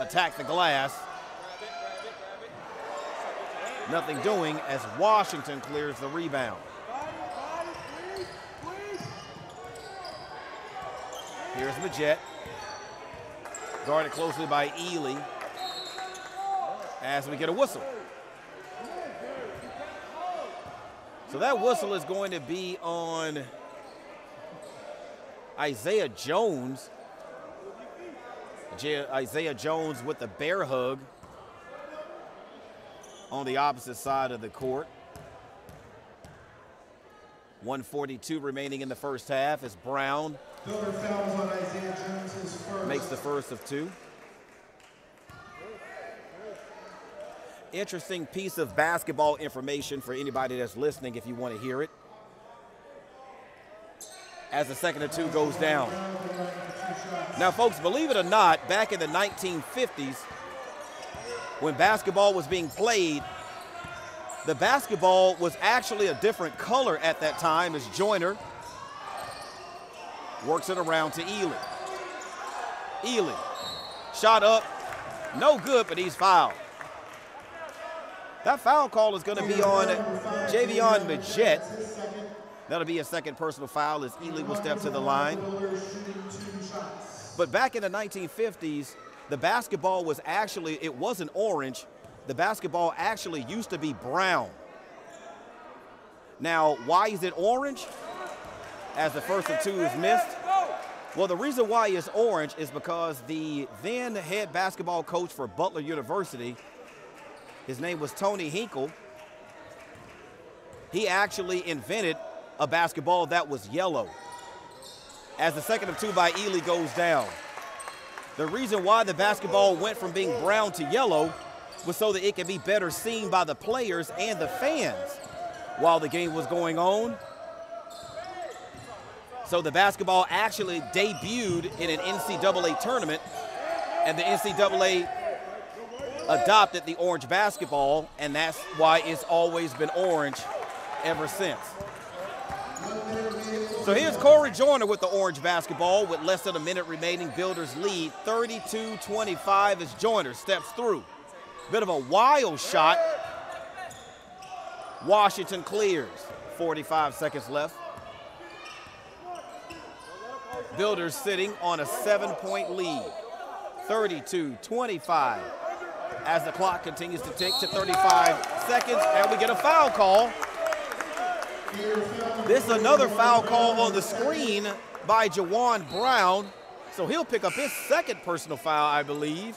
attack the glass. Nothing doing as Washington clears the rebound. Here's Majette. Guarded closely by Ely as we get a whistle. So that whistle is going to be on Isaiah Jones. Isaiah Jones with the bear hug on the opposite side of the court. 1:42 remaining in the first half as Brown makes the first of 2. Interesting piece of basketball information for anybody that's listening if you want to hear it. As the second of 2 goes down. Now, folks, believe it or not, back in the 1950s, when basketball was being played, the basketball was actually a different color at that time as Joyner works it around to Ely. Ely, shot up, no good, but he's fouled. That foul call is going to be on Javion Majette. That'll be a second personal foul as Ely will step to the line. But back in the 1950s, the basketball was actually, it wasn't orange. The basketball actually used to be brown. Now, why is it orange? As the first of two is missed. Well, the reason why it's orange is because the then head basketball coach for Butler University, his name was Tony Hinkle, he actually invented a basketball that was yellow. As the second of two by Ely goes down. The reason why the basketball went from being brown to yellow was so that it could be better seen by the players and the fans while the game was going on. So the basketball actually debuted in an NCAA tournament, and the NCAA adopted the orange basketball, and that's why it's always been orange ever since. So here's Corey Joyner with the orange basketball with less than a minute remaining. Builders lead 32-25 as Joyner steps through. Bit of a wild shot. Washington clears. 45 seconds left. Builders sitting on a 7-point lead. 32-25 as the clock continues to tick to 35 seconds, and we get a foul call. This is another foul call on the screen by Jawan Brown. So he'll pick up his second personal foul, I believe.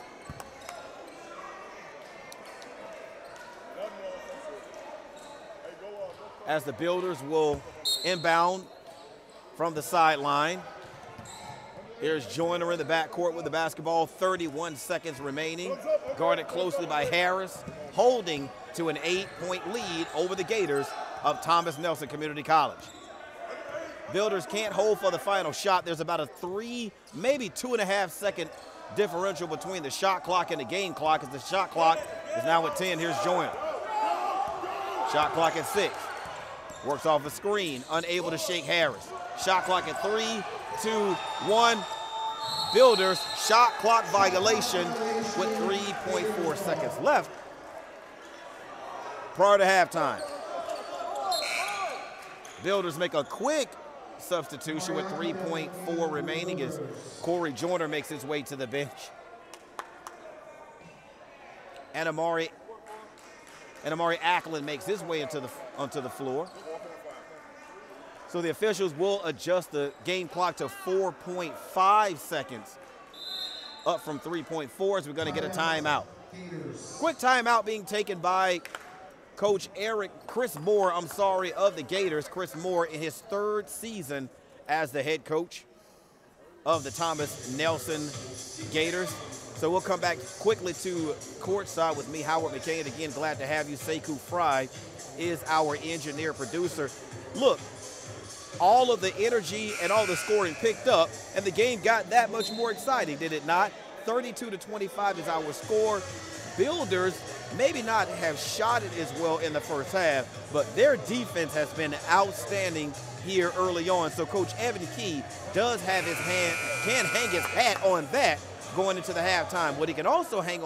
As the Builders will inbound from the sideline. Here's Joyner in the backcourt with the basketball, 31 seconds remaining. Guarded closely by Harris, holding to an 8-point lead over the Gators of Thomas Nelson Community College. Builders can't hold for the final shot. There's about a 3, maybe 2.5 second differential between the shot clock and the game clock, as the shot clock is now at 10. Here's Joyner. Shot clock at 6. Works off a screen, unable to shake Harris. Shot clock at 3, 2, 1. Builders shot clock violation with 3.4 seconds left prior to halftime. Builders make a quick substitution with 3.4 remaining as Corey Joyner makes his way to the bench. And Amari Ackland makes his way onto the floor. So the officials will adjust the game clock to 4.5 seconds, up from 3.4, as we're going to get a timeout. Quick timeout being taken by Coach Chris Moore of the Gators. Chris Moore in his 3rd season as the head coach of the Thomas Nelson Gators. So we'll come back quickly to courtside with me, Howard McCain. Again, glad to have you. Sekou Fry is our engineer producer. Look, all of the energy and all the scoring picked up, and the game got that much more exciting, did it not? 32-25 is our score. Builders maybe not have shot it as well in the first half, but their defense has been outstanding here early on. So Coach Evan Key does have can hang his hat on that going into the halftime. What he can also hang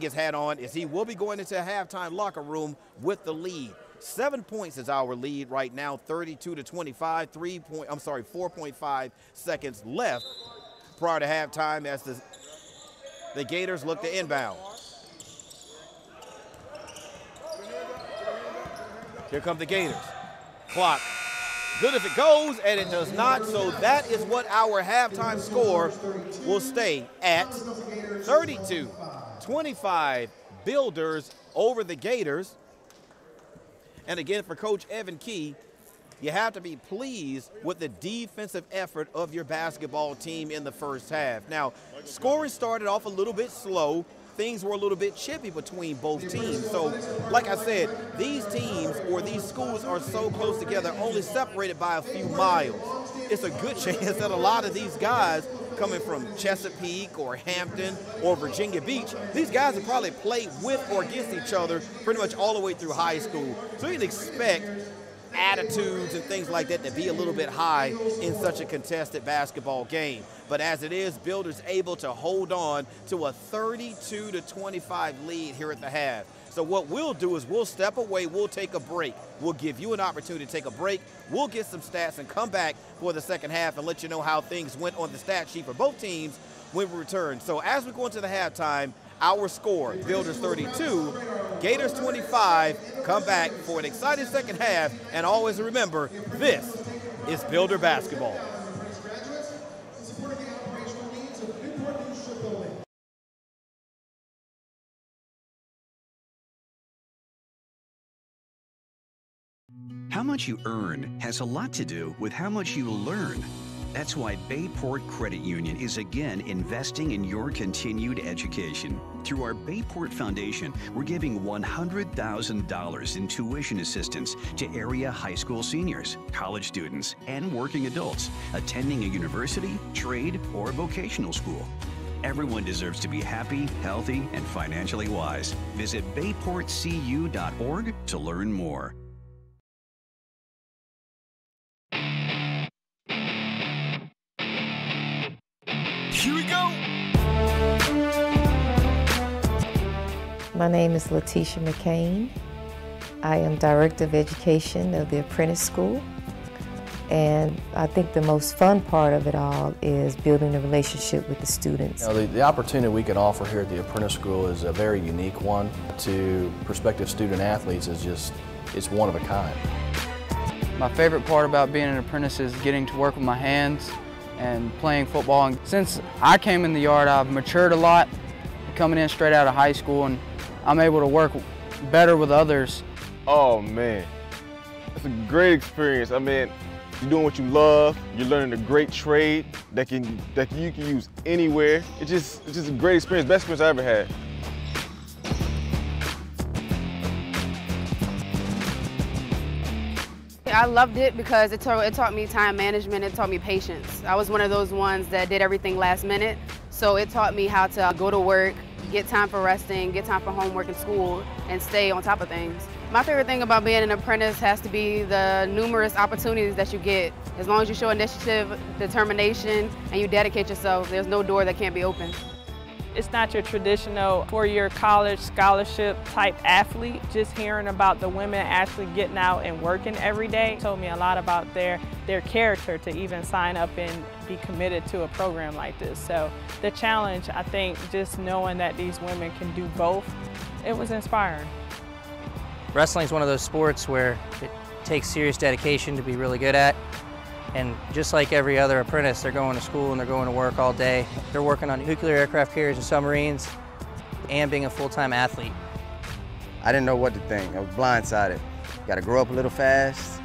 his hat on is he will be going into a halftime locker room with the lead. 7 points is our lead right now, 32-25, 4.5 seconds left prior to halftime as the Gators look to inbound. Here come the Gators. Clock. Good if it goes, and it does not. So that is what our halftime score will stay at. 32-25 Builders over the Gators. And again, for Coach Evan Key, you have to be pleased with the defensive effort of your basketball team in the first half. Now, scoring started off a little bit slow. Things were a little bit chippy between both teams. So, like I said, these teams or these schools are so close together, only separated by a few miles. It's a good chance that a lot of these guys coming from Chesapeake or Hampton or Virginia Beach, these guys have probably played with or against each other pretty much all the way through high school. So you can expect attitudes and things like that to be a little bit high in such a contested basketball game. But as it is, Builders able to hold on to a 32-25 lead here at the half. So what we'll do is we'll step away, we'll take a break. We'll give you an opportunity to take a break. We'll get some stats and come back for the second half and let you know how things went on the stat sheet for both teams when we return. So as we go into the halftime, our score, Builders 32, Gators 25. Come back for an exciting second half, and always remember, this is Builder Basketball. How much you earn has a lot to do with how much you learn. That's why Bayport Credit Union is again investing in your continued education. Through our Bayport Foundation, we're giving $100,000 in tuition assistance to area high school seniors, college students, and working adults attending a university, trade, or vocational school. Everyone deserves to be happy, healthy, and financially wise. Visit bayportcu.org to learn more. Here we go. My name is Letitia McCain. I am Director of Education of the Apprentice School. And I think the most fun part of it all is building a relationship with the students. You know, the opportunity we can offer here at the Apprentice School is a very unique one. To prospective student athletes it's one of a kind. My favorite part about being an apprentice is getting to work with my hands and playing football. And since I came in the yard, I've matured a lot, coming in straight out of high school, and I'm able to work better with others. Oh man, it's a great experience. I mean, you're doing what you love, you're learning a great trade that you can use anywhere. It's just a great experience, best experience I ever had. I loved it because it taught me time management, it taught me patience. I was one of those ones that did everything last minute, so it taught me how to go to work, get time for resting, get time for homework and school, and stay on top of things. My favorite thing about being an apprentice has to be the numerous opportunities that you get. As long as you show initiative, determination, and you dedicate yourself, there's no door that can't be opened. It's not your traditional four-year college scholarship type athlete. Just hearing about the women actually getting out and working every day told me a lot about their character to even sign up and be committed to a program like this. So the challenge, I think, just knowing that these women can do both, it was inspiring. Wrestling is one of those sports where it takes serious dedication to be really good at. And just like every other apprentice, they're going to school and they're going to work all day. They're working on nuclear aircraft carriers and submarines and being a full-time athlete. I didn't know what to think. I was blindsided. Got to grow up a little fast,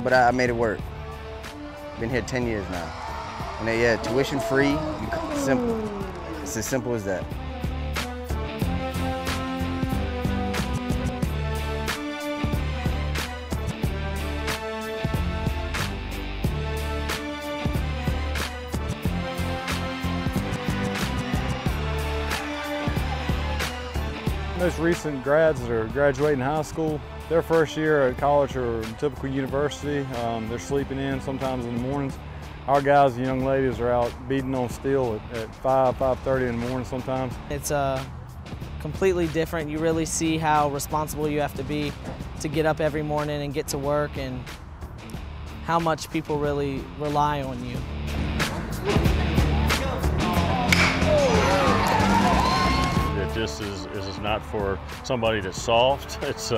but I made it work. Been here 10 years now. And yeah, tuition free, simple. It's as simple as that. Most recent grads that are graduating high school, their first year at college or typical university, they're sleeping in sometimes in the mornings. Our guys and young ladies are out beating on steel at 5:30 in the morning sometimes. It's completely different. You really see how responsible you have to be to get up every morning and get to work, and how much people really rely on you. This is not for somebody that's soft. It's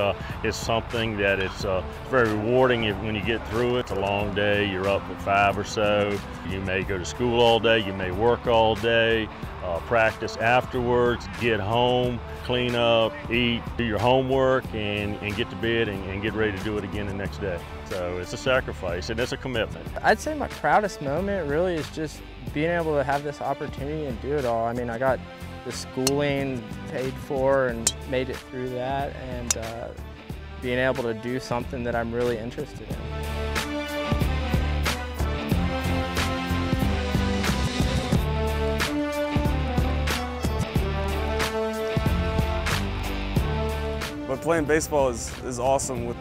something that it's very rewarding when you get through it. It's a long day. You're up at 5 or so. You may go to school all day. You may work all day. Practice afterwards. Get home, clean up, eat, do your homework, and get to bed and get ready to do it again the next day. So it's a sacrifice and it's a commitment. I'd say my proudest moment really is just being able to have this opportunity and do it all. I mean, I got the schooling paid for and made it through that, and being able to do something that I'm really interested in. But playing baseball is awesome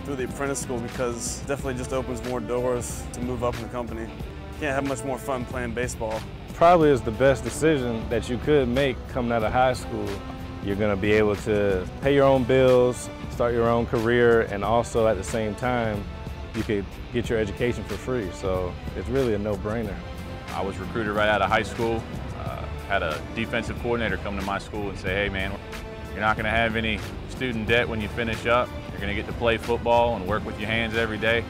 through the apprentice school, because it definitely just opens more doors to move up in the company. You can't have much more fun playing baseball. Probably is the best decision that you could make coming out of high school. You're going to be able to pay your own bills, start your own career, and also at the same time, you could get your education for free. So it's really a no-brainer. I was recruited right out of high school. Had a defensive coordinator come to my school and say, hey man, you're not going to have any student debt when you finish up. You're going to get to play football and work with your hands every day.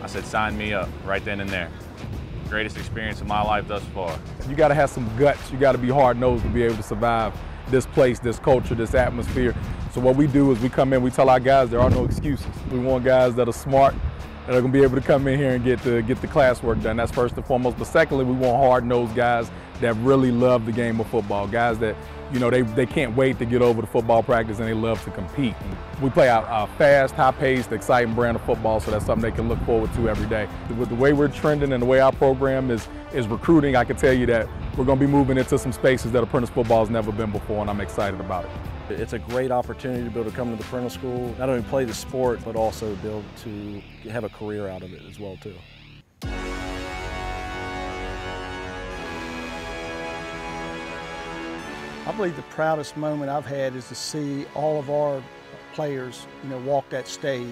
I said, sign me up right then and there. Greatest experience of my life thus far. You got to have some guts. You got to be hard-nosed to be able to survive this place, this culture, this atmosphere. So what we do is we come in, we tell our guys there are no excuses. We want guys that are smart, that are going to be able to come in here and get the classwork done. That's first and foremost. But secondly, we want hard-nosed guys that really love the game of football. Guys that, you know, they can't wait to get over to football practice and they love to compete. We play a fast, high-paced, exciting brand of football, so that's something they can look forward to every day. With the way we're trending and the way our program is recruiting, I can tell you that we're going to be moving into some spaces that Apprentice football has never been before, and I'm excited about it. It's a great opportunity to be able to come to the Apprentice School, not only play the sport, but also be able to have a career out of it as well, too. I believe the proudest moment I've had is to see all of our players, walk that stage.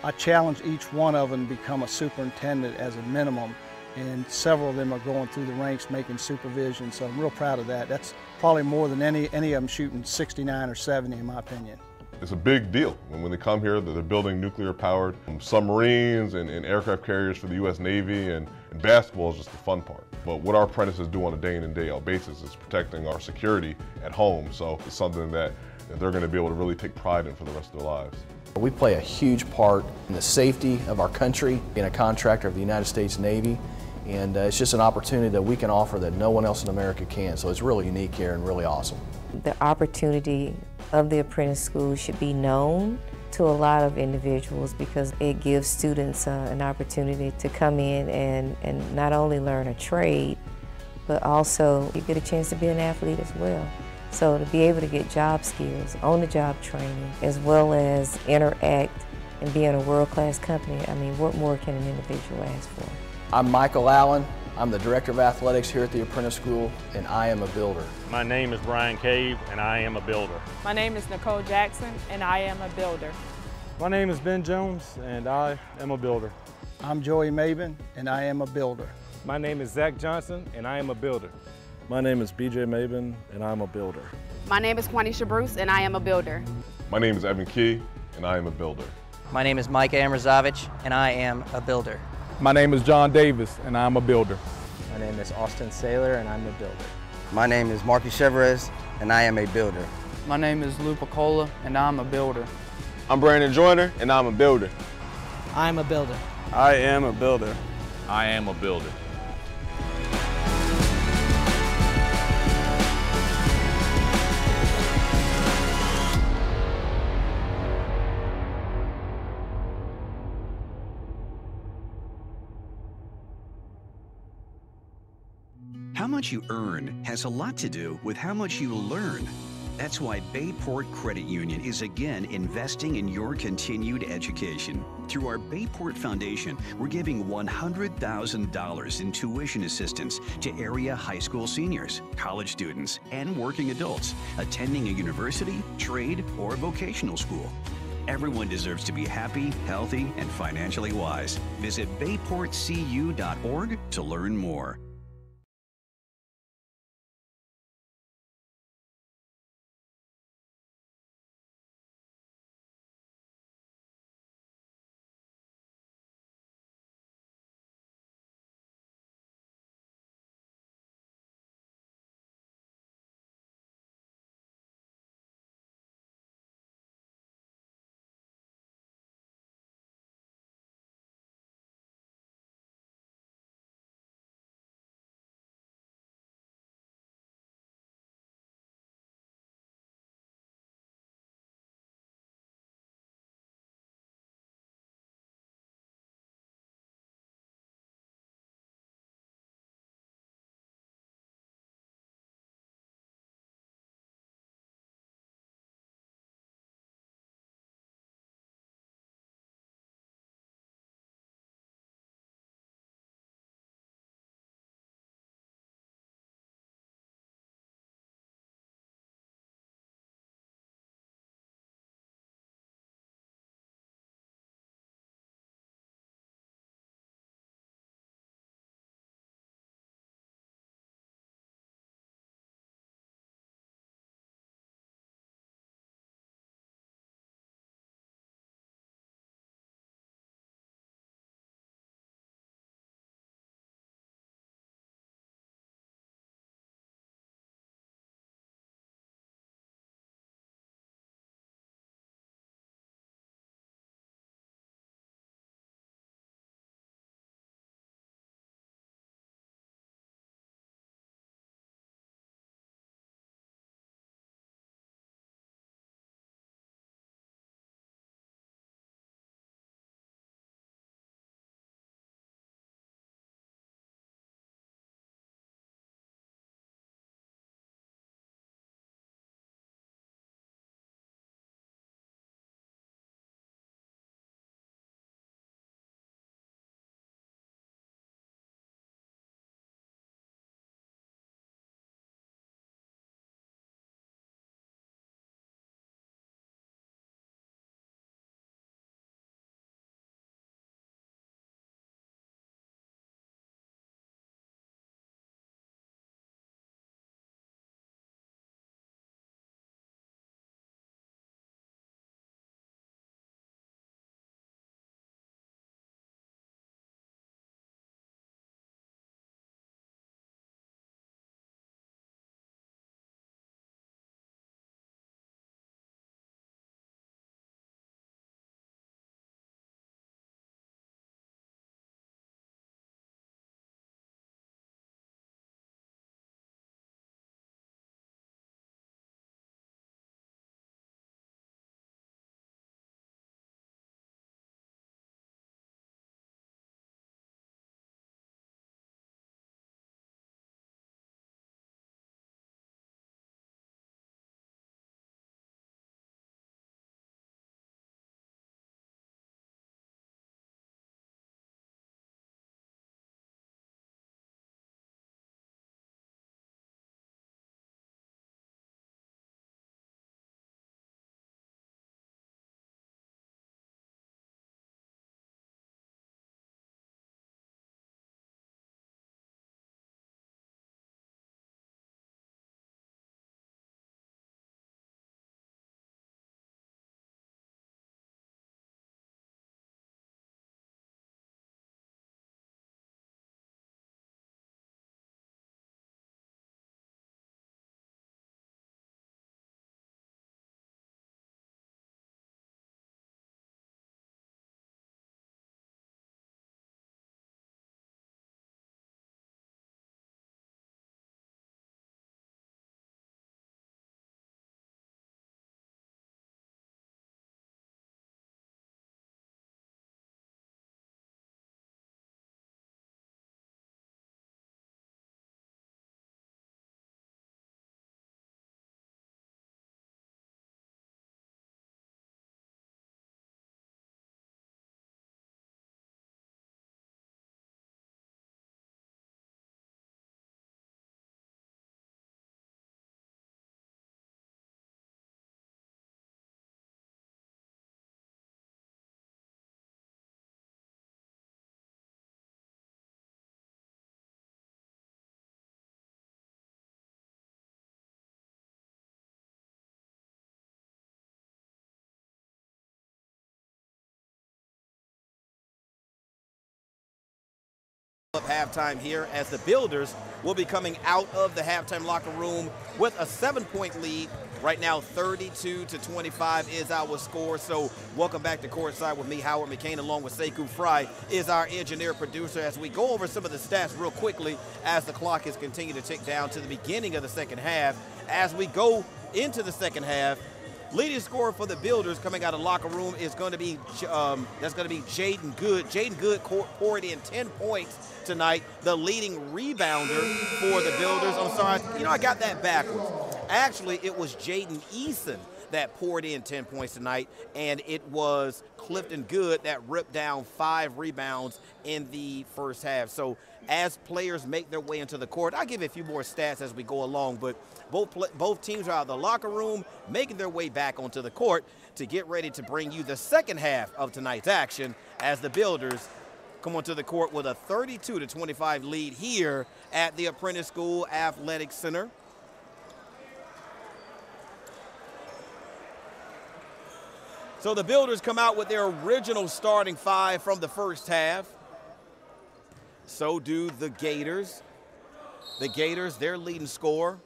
I challenge each one of them to become a superintendent as a minimum, and several of them are going through the ranks making supervision, so I'm real proud of that. That's probably more than any of them shooting 69 or 70 in my opinion. It's a big deal when they come here that they're building nuclear-powered submarines and aircraft carriers for the U.S. Navy, and basketball is just the fun part. But what our apprentices do on a day in and day out basis is protecting our security at home, so it's something that they're going to be able to really take pride in for the rest of their lives. We play a huge part in the safety of our country, being a contractor of the United States Navy, and it's just an opportunity that we can offer that no one else in America can, so it's really unique here and really awesome. The opportunity of the apprentice school should be known to a lot of individuals because it gives students an opportunity to come in and not only learn a trade, but also you get a chance to be an athlete as well. So to be able to get job skills, on-the-job training, as well as interact and be in a world-class company, I mean, what more can an individual ask for? I'm Michael Allen. I'm the Director of Athletics here at the Apprentice School, and I am a builder. My name is Brian Cave, and I am a builder. My name is Nicole Jackson, and I am a builder. My name is Ben Jones, and I am a builder. I'm Joey Maben, and I am a builder. My name is Zach Johnson, and I am a builder. My name is BJ Maben, and I'm a builder. My name is Quanisha Bruce, and I am a builder. My name is Evan Key, and I am a builder. My name is Mike Amrazovich, and I am a builder. My name is John Davis, and I'm a builder. My name is Austin Saylor, and I'm a builder. My name is Marcus Chevres, and I am a builder. My name is Lou Picola, and I'm a builder. I'm Brandon Joyner, and I'm a builder. I'm a builder. I am a builder. I am a builder. How much you earn has a lot to do with how much you learn. That's why Bayport Credit Union is again investing in your continued education. Through our Bayport Foundation, we're giving $100,000 in tuition assistance to area high school seniors, college students, and working adults attending a university, trade, or vocational school. Everyone deserves to be happy, healthy, and financially wise. Visit bayportcu.org to learn more. of halftime here, as the Builders will be coming out of the halftime locker room with a 7-point lead. Right now, 32-25 is our score. So welcome back to Courtside with me, Howard McCain, along with Sekou Fry is our engineer producer, as we go over some of the stats real quickly as the clock is continuing to tick down to the beginning of the second half. As we go into the second half, leading scorer for the Builders coming out of the locker room is going to be Jaden Good. Jaden Good poured in 10 points tonight, the leading rebounder for the Builders. I'm sorry, I got that backwards. Actually, it was Jaden Eason that poured in 10 points tonight, and it was Clifton Good that ripped down 5 rebounds in the first half. So as players make their way into the court, I'll give you a few more stats as we go along, but both teams are out of the locker room, making their way back onto the court to get ready to bring you the second half of tonight's action, as the Builders come onto the court with a 32-25 lead here at the Apprentice School Athletic Center. So the Builders come out with their original starting 5 from the first half. So do the Gators. The Gators, their leading scorer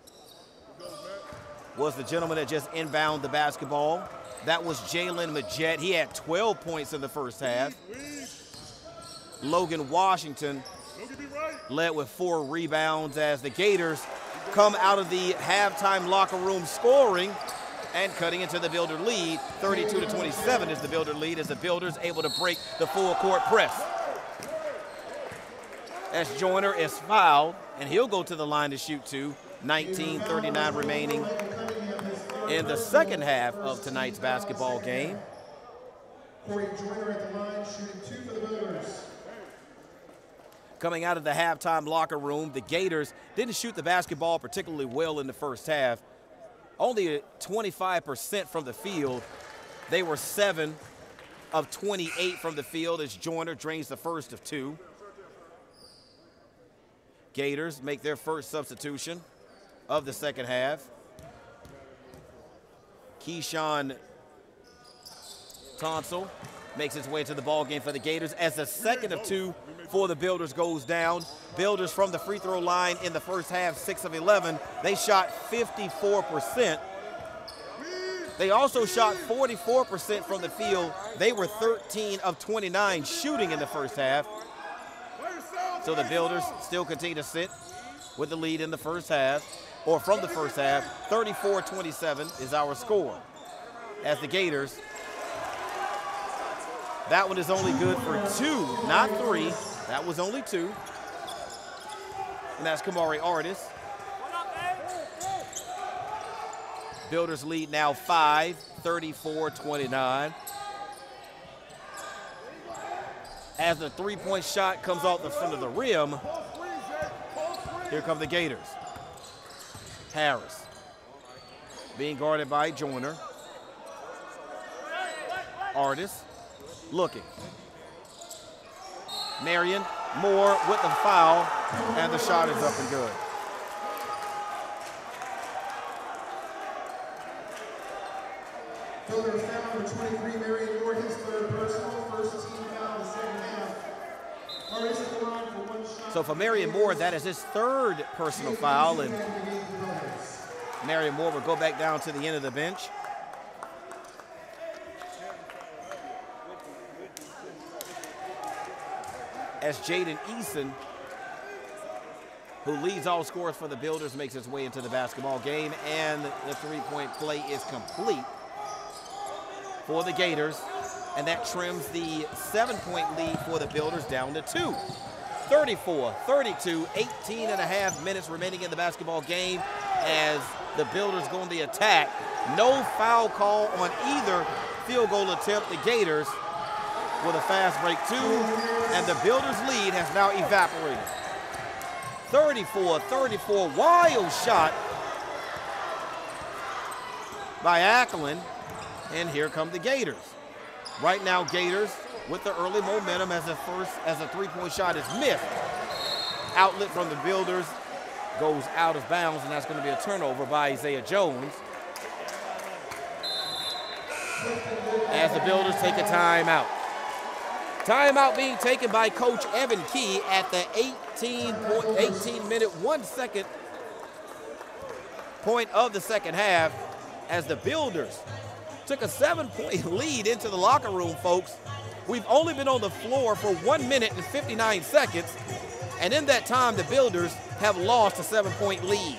was the gentleman that just inbounded the basketball. That was Jalen Majette. He had 12 points in the first half. Logan Washington led with 4 rebounds, as the Gators come out of the halftime locker room scoring and cutting into the Builder lead. 32-27 is the Builder lead, as the Builders able to break the full court press. As Joyner is fouled, and he'll go to the line to shoot 2. 19:39 remaining in the second half of tonight's basketball game. Coming out of the halftime locker room, the Gators didn't shoot the basketball particularly well in the first half. Only 25% from the field. They were 7 of 28 from the field, as Joyner drains the first of 2. Gators make their first substitution of the second half. Keyshawn Tonsel makes his way to the ball game for the Gators, as the second of 2 for the Builders goes down. Builders from the free throw line in the first half, 6 of 11. They shot 54%. They also shot 44% from the field. They were 13 of 29 shooting in the first half. So the Builders still continue to sit with the lead in the first half, or from the first half. 34-27 is our score. As the Gators, that one is only good for 2, not 3. That was only 2. And that's Kamari Artis. Builders lead now 5, 34-29. As the three-point shot comes off the front of the rim, here come the Gators. Harris being guarded by Joyner. Artis looking. Marion Moore with the foul, and the shot is up and good. Builders foul number 23, Marion Moore, his third personal, first team foul in the second half. Artis at the line for 1 shot. So for Marion Moore, that is his third personal foul, and Marion Moore will go back down to the end of the bench. As Jaden Eason, who leads all scorers for the Builders, makes his way into the basketball game, and the three-point play is complete for the Gators, and that trims the 7-point lead for the Builders down to 2. 34-32, 18 and a half minutes remaining in the basketball game as the Builders go on the attack. No foul call on either field goal attempt. The Gators with a fast break 2, and the Builders lead has now evaporated. 34-34, wild shot by Ackland, and here come the Gators. Right now, Gators with the early momentum as a three-point shot is missed. Outlet from the Builders goes out of bounds, and that's going to be a turnover by Isaiah Jones. As the Builders take a timeout. Timeout being taken by Coach Evan Key at the 18-minute, 1 second point of the second half as the Builders took a 7-point lead into the locker room, folks. We've only been on the floor for 1 minute and 59 seconds, and in that time, the Builders have lost a 7-point lead.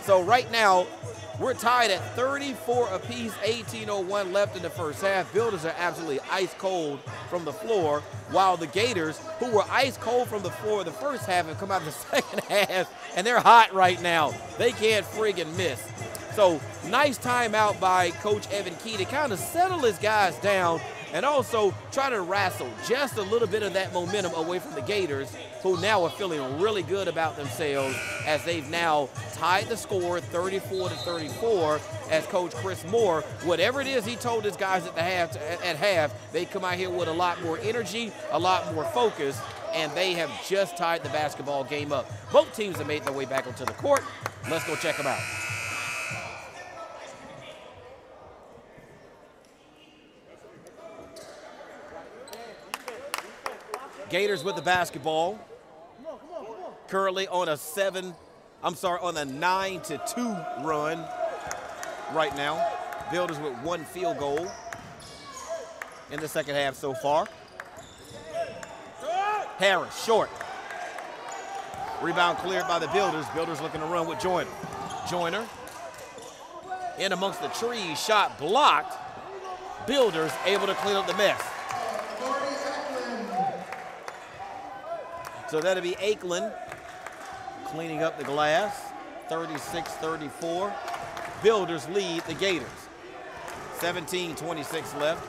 So right now, we're tied at 34 apiece, 18:01 left in the first half. Builders are absolutely ice cold from the floor, while the Gators, who were ice cold from the floor the first half, have come out in the second half, and they're hot right now. They can't friggin' miss. So nice timeout by Coach Evan Key to kind of settle his guys down and also try to wrestle just a little bit of that momentum away from the Gators, who now are feeling really good about themselves as they've now tied the score 34-34 as Coach Chris Moore, whatever it is he told his guys at half, they come out here with a lot more energy, a lot more focus, and they have just tied the basketball game up. Both teams have made their way back onto the court. Let's go check them out. Gators with the basketball, currently on a 9-2 run right now. Builders with 1 field goal in the second half so far. Harris, short. Rebound cleared by the Builders. Builders looking to run with Joyner. Joyner in amongst the trees, shot blocked. Builders able to clean up the mess. So that'll be Akeland cleaning up the glass, 36-34. Builders lead the Gators. 17:26 left.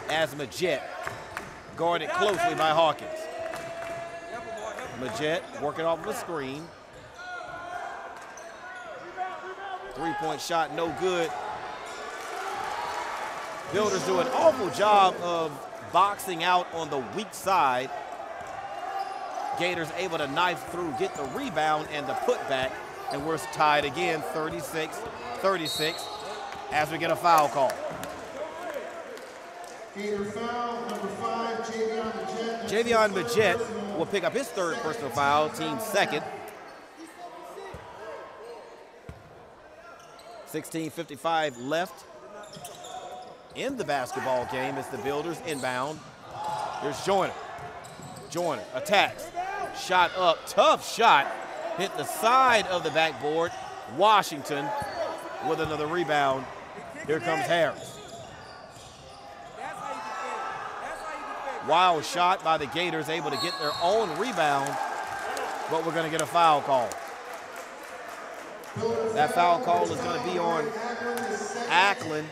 As Majette guarded closely by Hawkins. Majette working off of a screen. 3-point shot, no good. Builders do an awful job of boxing out on the weak side. Gators able to knife through, get the rebound and the putback, and we're tied again, 36-36, as we get a foul call. Gator foul, number 5, Javion Majette. Javion Majette will pick up his 3rd personal foul, team 2nd. 16:55 left in the basketball game as the Builders inbound. Here's Joyner. Joyner attacks. Shot up, tough shot. Hit the side of the backboard. Washington with another rebound. Here comes Harris. Wild shot by the Gators, able to get their own rebound, but we're going to get a foul call. That foul call is going to be on Ackland.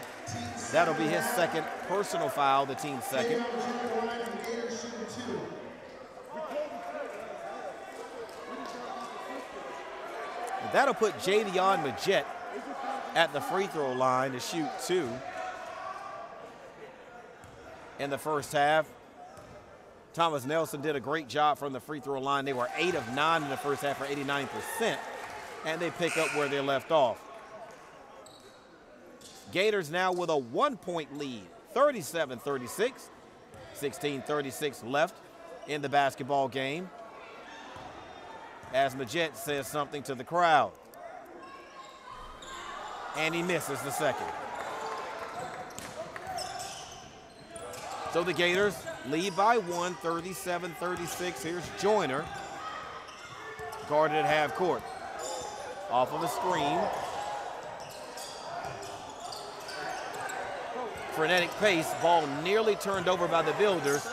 That'll be his 2nd personal foul, the team's 2nd. That'll put Javion Majette at the free throw line to shoot 2 in the first half. Thomas Nelson did a great job from the free throw line. They were 8 of 9 in the first half for 89%, and they pick up where they left off. Gators now with a 1-point lead, 37-36, 16:36 left in the basketball game. As Majette says something to the crowd. And he misses the 2nd. So the Gators lead by 1, 37-36. Here's Joyner, guarded at half court. Off of the screen. Frenetic pace, ball nearly turned over by the Builders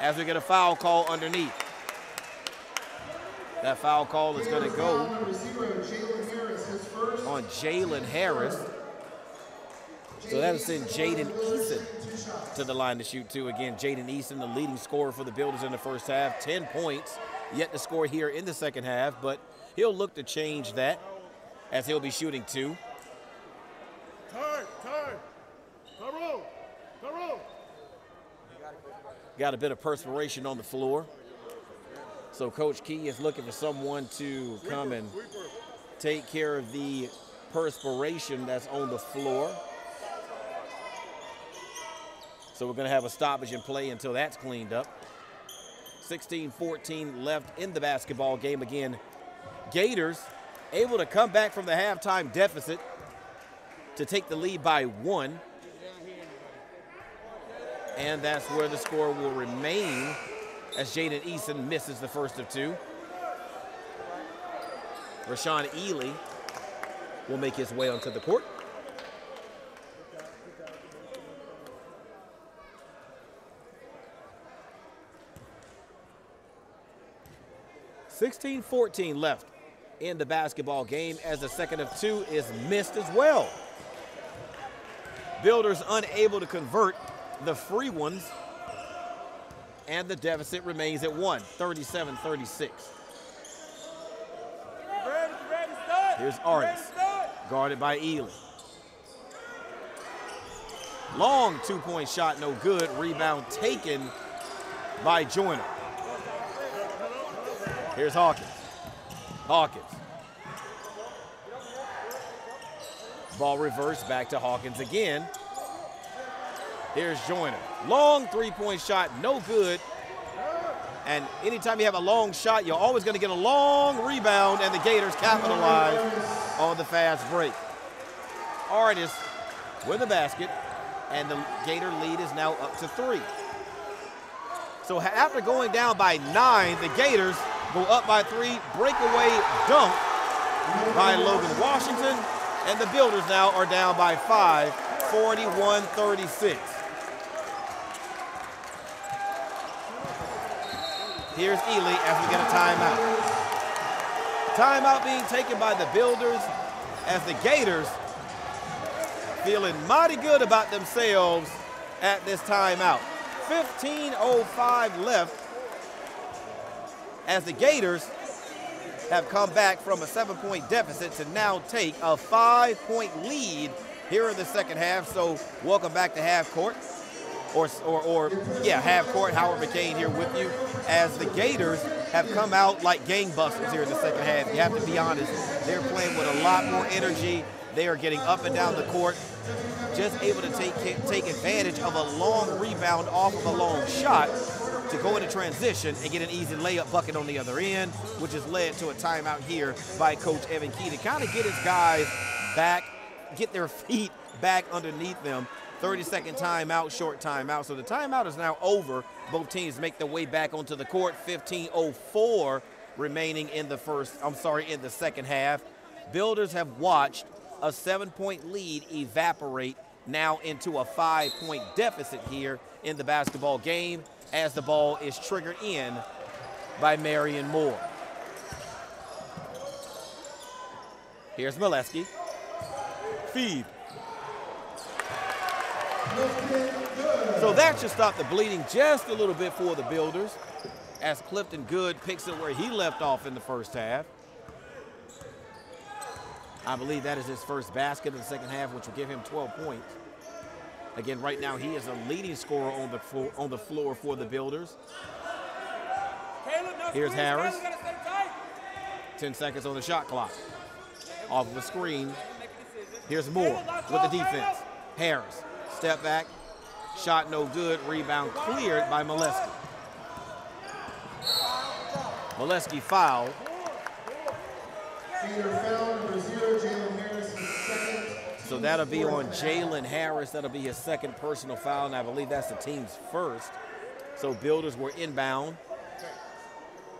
as we get a foul call underneath. That foul call is going to go on Jalen Harris. So that'll send Jaden Eason to the line to shoot 2 again. Jaden Eason, the leading scorer for the Builders in the first half, 10 points, yet to score here in the second half, but he'll look to change that as he'll be shooting 2. Got a bit of perspiration on the floor. So Coach Key is looking for someone to come and take care of the perspiration that's on the floor. So So we're going to have a stoppage in play until that's cleaned up. 16-14 left in the basketball game. Again, Gators able to come back from the halftime deficit to take the lead by 1. And that's where the score will remain as Jaden Eason misses the first of 2. Rashawn Ely will make his way onto the court. (16-14) left in the basketball game as the second of 2 is missed as well. Builders unable to convert the free ones, and the deficit remains at 1, 37-36. Here's Artis, guarded by Ely. Long two-point shot, no good. Rebound taken by Joyner. Here's Hawkins. Hawkins. Ball reversed back to Hawkins again. Here's Joyner. Long three-point shot, no good. And anytime you have a long shot, you're always going to get a long rebound, and the Gators capitalize on the fast break. Artis with the basket, and the Gator lead is now up to 3. So after going down by 9, the Gators go up by 3, breakaway dunk by Logan Washington, and the Builders now are down by 5, 41-36. Here's Ely as we get a timeout. Timeout being taken by the Builders as the Gators feeling mighty good about themselves at this timeout. 15:05 left as the Gators have come back from a 7-point deficit to now take a 5-point lead here in the second half. So welcome back to half court. Half court. Howard McCain here with you as the Gators have come out like gangbusters here in the second half. You have to be honest, they're playing with a lot more energy. They are getting up and down the court, just able to take advantage of a long rebound off of a long shot to go into transition and get an easy layup bucket on the other end, which has led to a timeout here by Coach Evan Key to kind of get his guys back, get their feet back underneath them. 30-second timeout, short timeout. So the timeout is now over. Both teams make their way back onto the court. 15:04 remaining in the second half. Builders have watched a 7-point lead evaporate now into a 5-point deficit here in the basketball game as the ball is triggered in by Marion Moore. Here's Molesky. Feed. So that should stop the bleeding just a little bit for the Builders as Clifton Good picks it where he left off in the first half. I believe that is his first basket in the second half, which will give him 12 points. Again, right now he is a leading scorer on the floor for the Builders. Here's Harris. 10 seconds on the shot clock. Off of the screen. Here's Moore with the defense. Harris. Step back, shot no good, rebound cleared by Molesky. Molesky fouled. So that'll be on Jalen Harris. That'll be his second personal foul, and I believe that's the team's first. So Builders were inbound,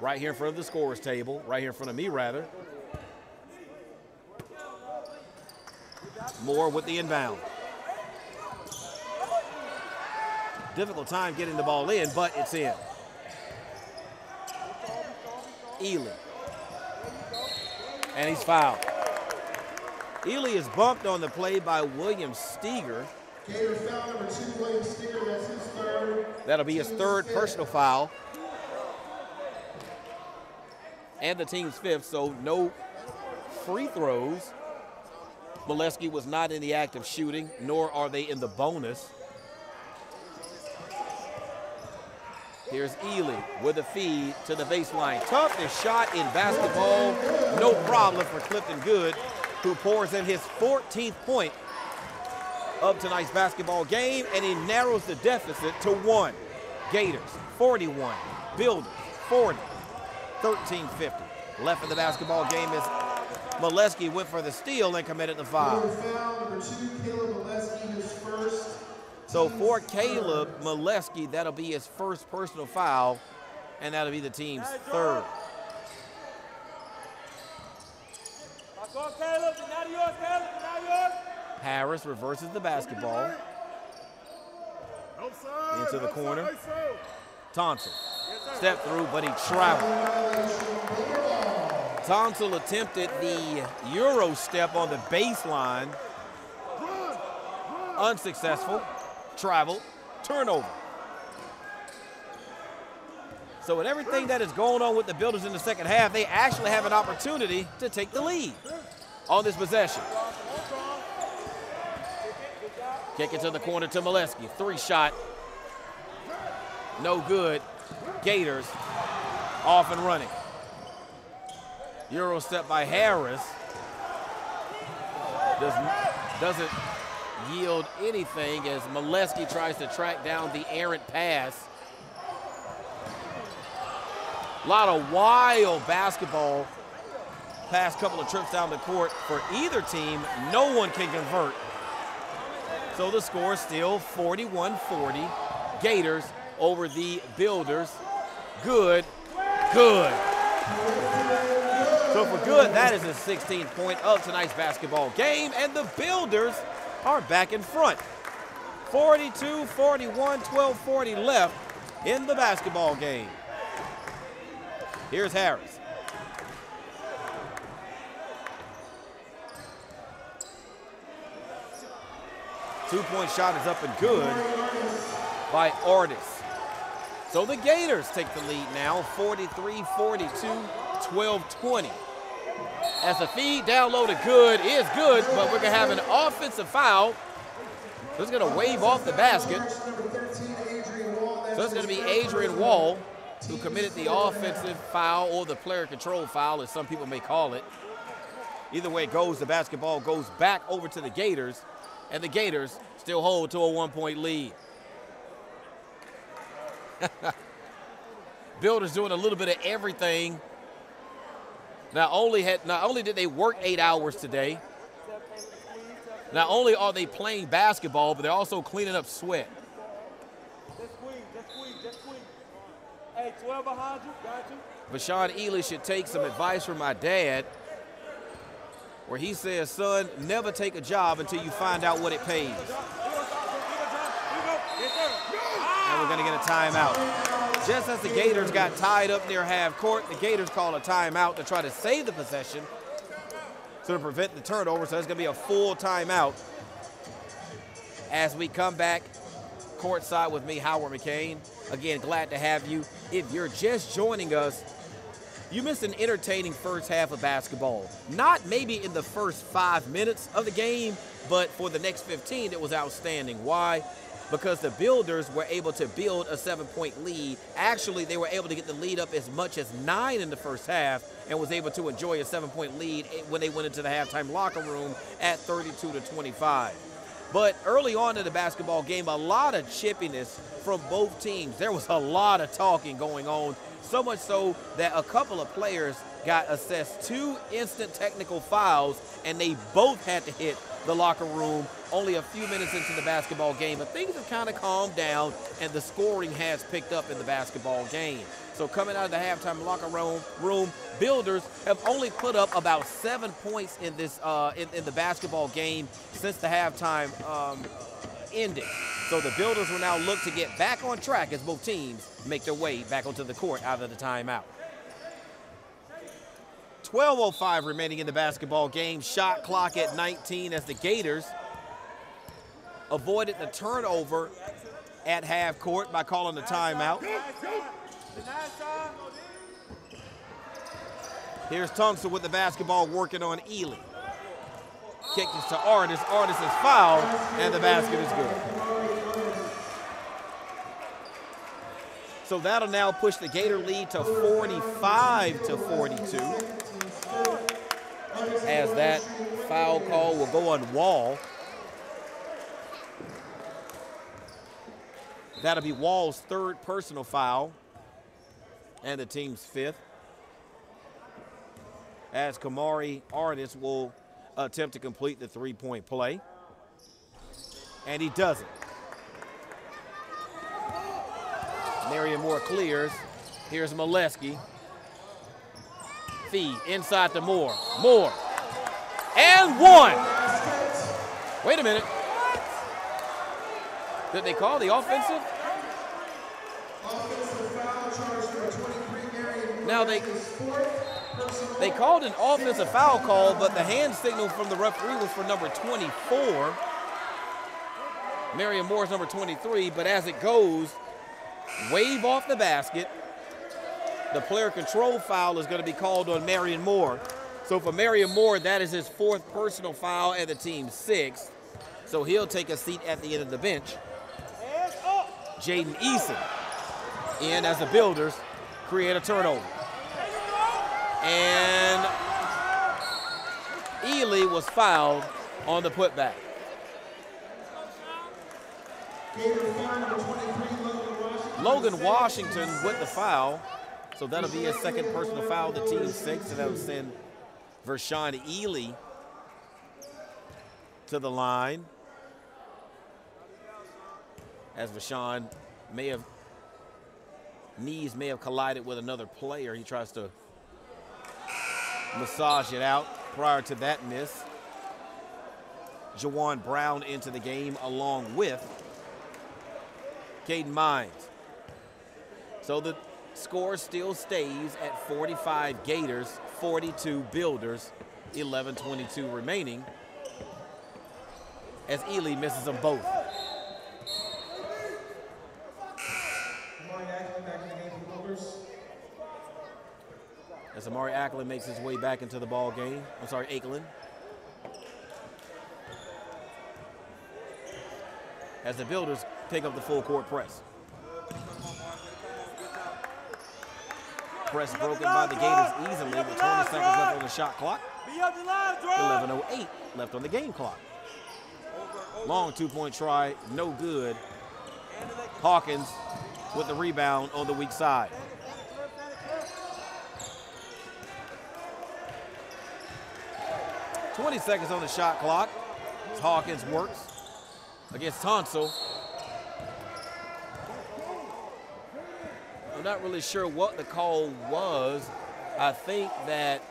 right here in front of the scorer's table, right here in front of me, rather. Moore with the inbound. Difficult time getting the ball in, but it's in. Ely. And he's fouled. Ely is bumped on the play by William Steger. Gator foul number 2, William Steger, that's his third. That'll be his third personal foul. And the team's fifth, so no free throws. Molesky was not in the act of shooting, nor are they in the bonus. Here's Ely with a feed to the baseline. Toughest shot in basketball. No problem for Clifton Good, who pours in his 14th point of tonight's basketball game, and he narrows the deficit to 1. Gators 41, Builders 40, 13-50. Left in the basketball game is Molesky went for the steal and committed the foul. So for Caleb Molesky, that'll be his first personal foul, and that'll be the team's third. Harris reverses the basketball into the corner. Thompson stepped through, but he traveled. Thompson attempted the Euro step on the baseline. Unsuccessful. Traveled. Turnover. So with everything that is going on with the Builders in the second half, they actually have an opportunity to take the lead on this possession. Kick it to the corner to Molesky. 3-shot. No good. Gators off and running. Euro step by Harris. Doesn't yield anything as Molesky tries to track down the errant pass. A lot of wild basketball past couple of trips down the court for either team. No one can convert. So the score is still 41-40. Gators over the Builders. Good. Good. So for good, that is the 16th point of tonight's basketball game, and the Builders are back in front. 42-41, 12:40 left in the basketball game. Here's Harris. Two-point shot is up and good by Artis. So the Gators take the lead now, 43-42, 12-20. As the feed down low to good is good, but we're going to have an offensive foul. So it's going to wave off the basket. So it's going to be Adrian Wall who committed the offensive foul, or the player control foul, as some people may call it. Either way it goes, the basketball goes back over to the Gators, and the Gators still hold to a 1-point lead. Builders doing a little bit of everything. Not only did they work 8 hours today, not only are they playing basketball, but they're also cleaning up sweat. Hey, 12 behind you, got you. Bashawn Ely should take some advice from my dad, where he says, son, never take a job until you find out what it pays. And we're gonna get a timeout. Just as the Gators got tied up near half court, the Gators call a timeout to try to save the possession, so to prevent the turnover. So it's gonna be a full timeout as we come back courtside with me, Howard McCain. Again, glad to have you. If you're just joining us, you missed an entertaining first half of basketball. Not maybe in the first 5 minutes of the game, but for the next 15, it was outstanding. Why? Because the Builders were able to build a 7-point lead. Actually, they were able to get the lead up as much as 9 in the first half and was able to enjoy a 7-point lead when they went into the halftime locker room at 32-25. But early on in the basketball game, a lot of chippiness from both teams. There was a lot of talking going on, so much so that a couple of players got assessed 2 instant technical fouls, and they both had to hit the locker room only a few minutes into the basketball game. But things have kind of calmed down, and the scoring has picked up in the basketball game. So coming out of the halftime locker room, Builders have only put up about 7 points in this in the basketball game since the halftime ended. So the Builders will now look to get back on track as both teams make their way back onto the court out of the timeout. 12:05 remaining in the basketball game. Shot clock at 19 as the Gators avoided the turnover at half court by calling the timeout. Here's Tunkston with the basketball working on Ely. Kick this to Artis. Artis is fouled, and the basket is good. So that'll now push the Gator lead to 45-42. As that foul call will go on Wall. That'll be Wall's third personal foul and the team's fifth, as Kamari Artis will attempt to complete the three-point play. And he doesn't. Marion Moore clears. Here's Molesky. Feed inside to Moore. Moore. And one. Wait a minute. Did they call the offensive? Now they called an offensive foul call, but the hand signal from the referee was for number 24. Marion Moore's number 23, but as it goes, wave off the basket. The player control foul is going to be called on Marion Moore. So for Marion Moore, that is his fourth personal foul and the team's sixth. So he'll take a seat at the end of the bench. Jaden Eason in as the Builders create a turnover. And Ely was fouled on the putback. Logan Washington with the foul. So that'll be his second personal foul, the team's sixth, and that'll send Vershawn Ely to the line. As Vershawn knees may have collided with another player. He tries to massage it out prior to that miss. Jawan Brown into the game along with Caden Mines. So the score still stays at 45 Gators, 42 Builders, 11:22 remaining, as Ely misses them both. As Amari Acklin makes his way back into the ball game. I'm sorry, Akelin. As the Builders take up the full court press. Press broken by the Gators easily with 20 seconds left on the shot clock. 11:08 left on the game clock. Long two-point try, no good. Hawkins with the rebound on the weak side. .20 seconds on the shot clock as Hawkins works against Tonsil. I'm not really sure what the call was. I think that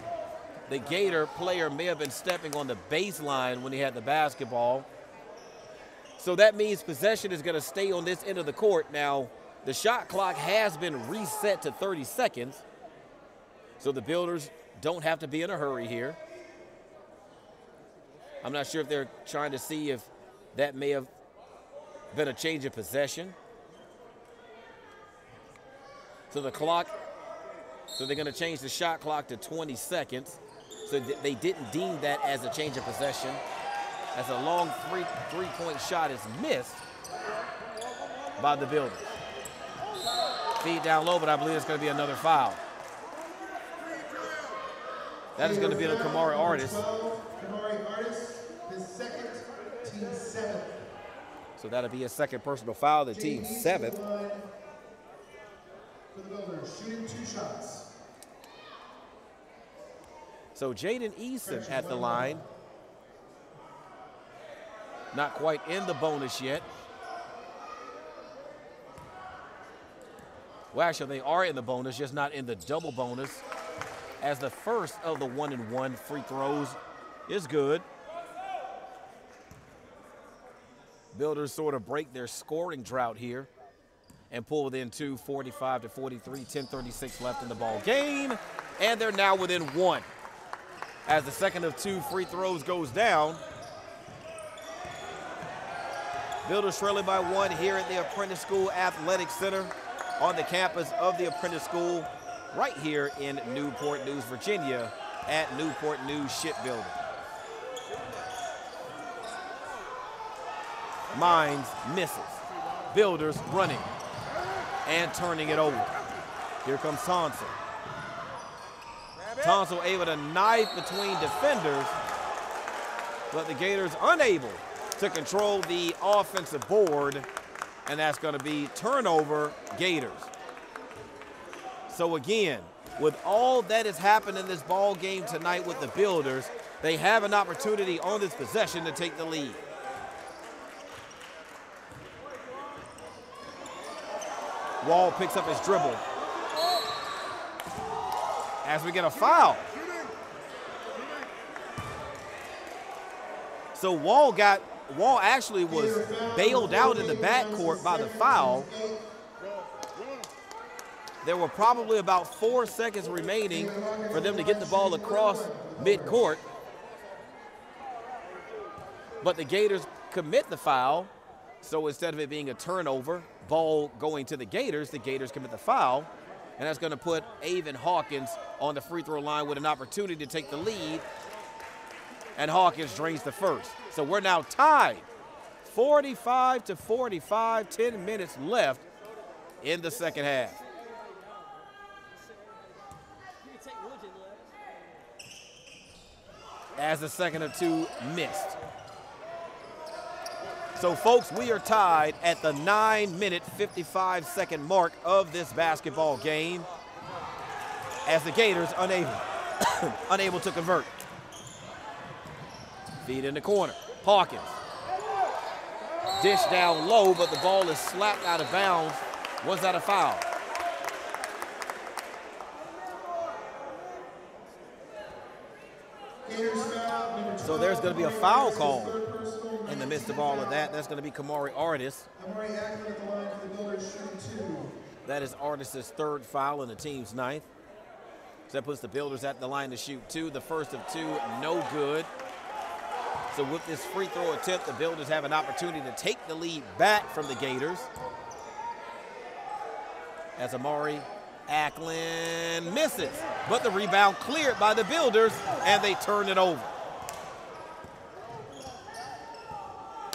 the Gator player may have been stepping on the baseline when he had the basketball. So that means possession is going to stay on this end of the court. Now, the shot clock has been reset to 30 seconds. So the Builders don't have to be in a hurry here. I'm not sure if they're trying to see if that may have been a change of possession. So the clock, so they're going to change the shot clock to 20 seconds. So they didn't deem that as a change of possession, as a long three-point shot is missed by the Builders. Feed down low, but I believe it's going to be another foul. That is going to be on Kamari Artis. Kamari Artis, his second, team seventh. So that'll be his second personal foul, the team seventh. For the Builders, shooting 2 shots. So Jaden Eason at the line. Not quite in the bonus yet. Well, actually, they are in the bonus, just not in the double bonus, as the first of the 1-and-1 free throws is good. Builders sort of break their scoring drought here and pull within 2, 45-43, 10:36 left in the ball game. And they're now within 1. As the second of 2 free throws goes down. Builders trailing by 1 here at the Apprentice School Athletic Center on the campus of the Apprentice School right here in Newport News, Virginia at Newport News Shipbuilding. Mines misses. Builders running and turning it over. Here comes Tonsil. Tonsil able to knife between defenders, but the Gators unable to control the offensive board and that's going to be turnover Gators. So again, with all that has happened in this ball game tonight with the Builders, they have an opportunity on this possession to take the lead. Wall picks up his dribble. As we get a foul. So Wall actually was bailed out in the backcourt by the foul. There were probably about 4 seconds remaining for them to get the ball across midcourt. But the Gators commit the foul. So instead of it being a turnover, ball going to the Gators commit the foul. And that's going to put Avon Hawkins on the free throw line with an opportunity to take the lead. And Hawkins drains the first. So we're now tied, 45-45, 10 minutes left in the second half. As the second of two missed. So folks, we are tied at the 9-minute, 55-second mark of this basketball game as the Gators unable to convert. Feed in the corner. Hawkins. Dish down low, but the ball is slapped out of bounds. Was that a foul? So there's going to be a foul call in the midst of all of that. That's going to be Kamari Artis. That is Artis' third foul and the team's ninth. So that puts the Builders at the line to shoot two. The first of two, no good. So with this free throw attempt, the Builders have an opportunity to take the lead back from the Gators. As Amari Ackland misses, but the rebound cleared by the Builders, and they turn it over.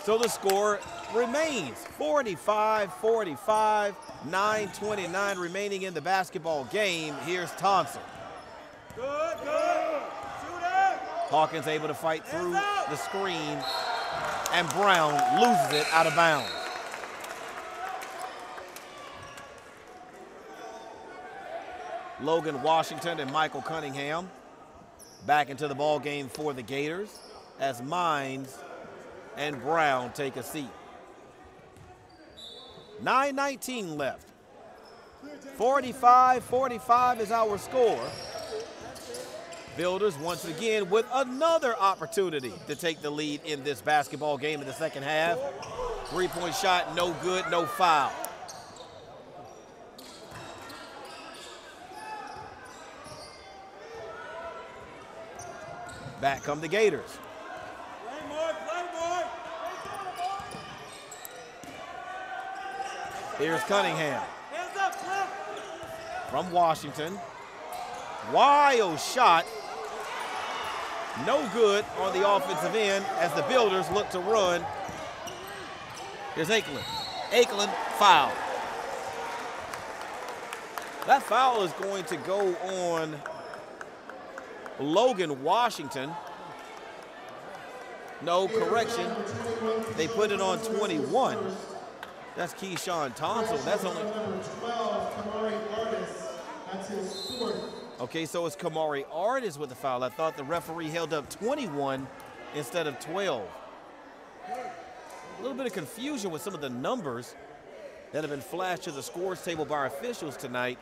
So the score remains 45-45, 9:29 remaining in the basketball game. Here's Thompson. Good, good. Shooter. Hawkins able to fight through the screen, and Brown loses it out of bounds. Logan Washington and Michael Cunningham back into the ball game for the Gators as Mines and Brown take a seat. 9:19 left. 45-45 is our score. Builders once again with another opportunity to take the lead in this basketball game in the second half. Three-point shot, no good, no foul. Back come the Gators. Here's Cunningham. From Washington. Wild shot. No good on the offensive end as the Builders look to run. Here's Ackland. Ackland foul. That foul is going to go on Logan Washington. No, correction. They put it on 21. That's Keyshawn Thompson. That's only. Okay, so it's Kamari Artis with the foul. I thought the referee held up 21 instead of 12. A little bit of confusion with some of the numbers that have been flashed to the scores table by our officials tonight.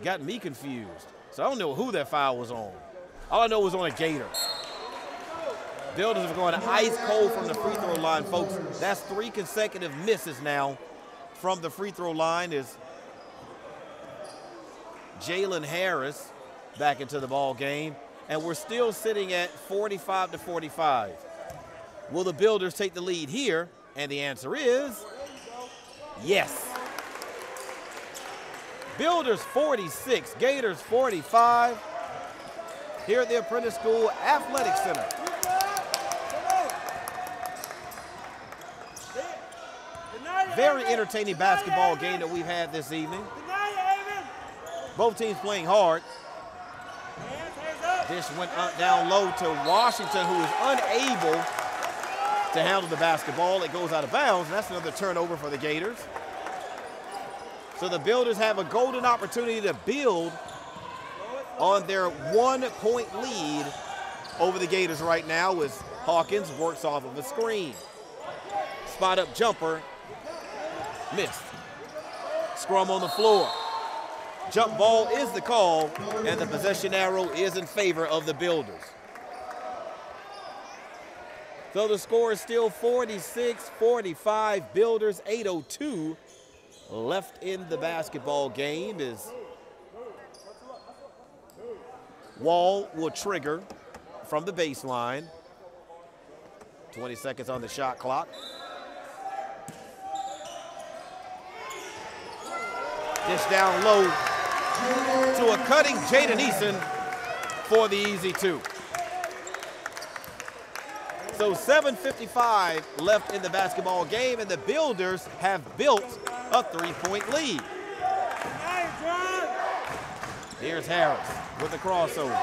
Got me confused. So I don't know who that foul was on. All I know was on a Gator. Builders are going ice cold from the free throw line, folks. That's 3 consecutive misses now from the free throw line. Is Jalen Harris back into the ball game, and we're still sitting at 45-45. Will the Builders take the lead here? And the answer is yes. Builders 46, Gators 45 here at the Apprentice School Athletic Center. Very entertaining basketball game that we've had this evening. Both teams playing hard. Dish went down low to Washington, who is unable to handle the basketball. It goes out of bounds, and that's another turnover for the Gators. So the Builders have a golden opportunity to build on their 1-point lead over the Gators right now as Hawkins works off of a screen. Spot up jumper, missed. Scrum on the floor. Jump ball is the call, and the possession arrow is in favor of the Builders. So the score is still 46-45, Builders, 8:02 left in the basketball game as Wall will trigger from the baseline. 20 seconds on the shot clock. Dish down low to a cutting Jaden Eason for the easy two. So 7:55 left in the basketball game, and the Builders have built a 3-point lead. Here's Harris with the crossover.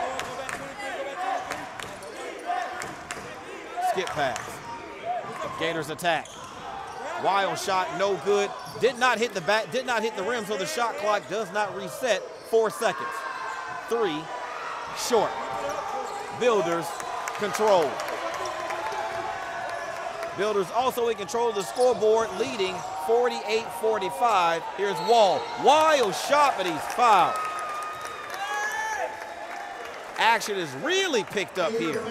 Skip pass. Gators attack. Wild shot, no good. Did not hit the back, did not hit the rim, so the shot clock does not reset. 4 seconds. 3, short. Builders control. Builders also in control of the scoreboard, leading 48-45. Here's Wall. Wild shot, but he's fouled. Action is really picked up here.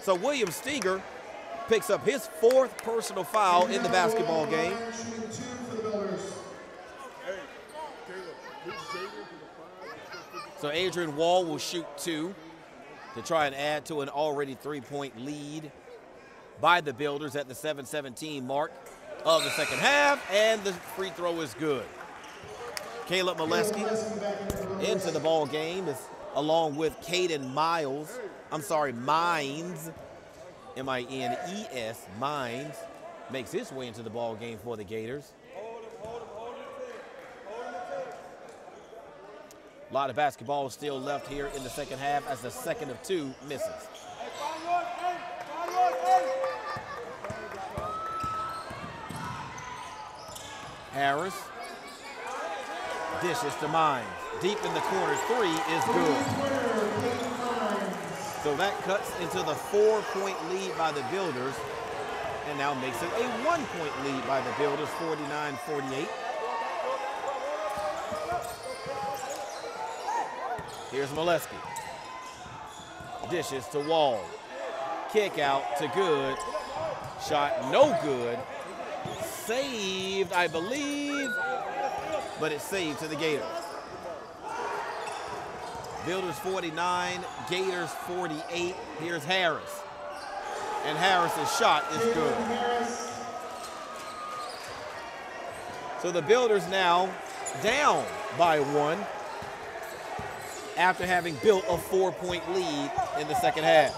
So William Steger picks up his 4th personal foul in the basketball game. So Adrian Wall will shoot 2 to try and add to an already 3-point lead by the Builders at the 7:17 mark of the second half, and the free throw is good. Caleb Molesky into the ball game along with Caden Mines, M-I-N-E-S, Mines, makes his way into the ball game for the Gators. A lot of basketball still left here in the second half as the second of 2 misses. Harris dishes to Mines. Deep in the corner, 3 is good. So that cuts into the 4-point lead by the Builders and now makes it a 1-point lead by the Builders, 49-48. Here's Molesky. Dishes to Wall. Kick out to good. Shot no good. Saved, I believe, but it's saved to the Gators. Builders 49, Gators 48. Here's Harris. And Harris's shot is good. So the Builders now down by 1 after having built a 4-point lead in the second half.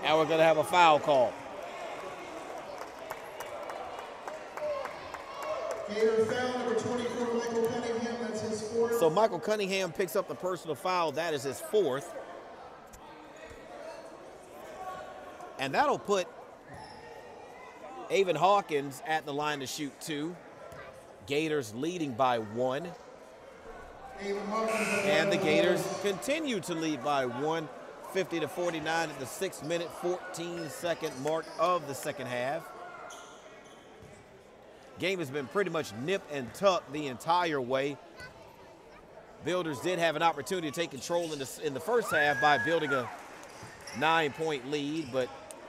Now we're going to have a foul call. So Michael Cunningham picks up the personal foul. That is his 4th. And that'll put Avon Hawkins at the line to shoot 2. Gators leading by 1. And the Gators continue to lead by 1, 50-49 at the 6-minute, 14-second mark of the second half. Game has been pretty much nip and tuck the entire way. Builders did have an opportunity to take control in the first half by building a 9-point lead, but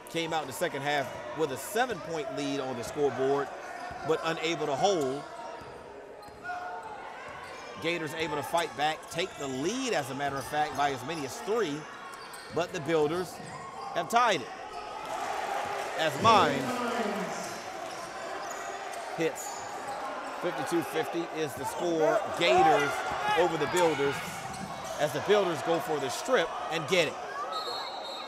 came out in the second half with a 7-point lead on the scoreboard, but unable to hold. Gators able to fight back, take the lead, as a matter of fact, by as many as 3, but the Builders have tied it. As Mines hits. 52-50 is the score. Gators over the Builders as the Builders go for the strip and get it.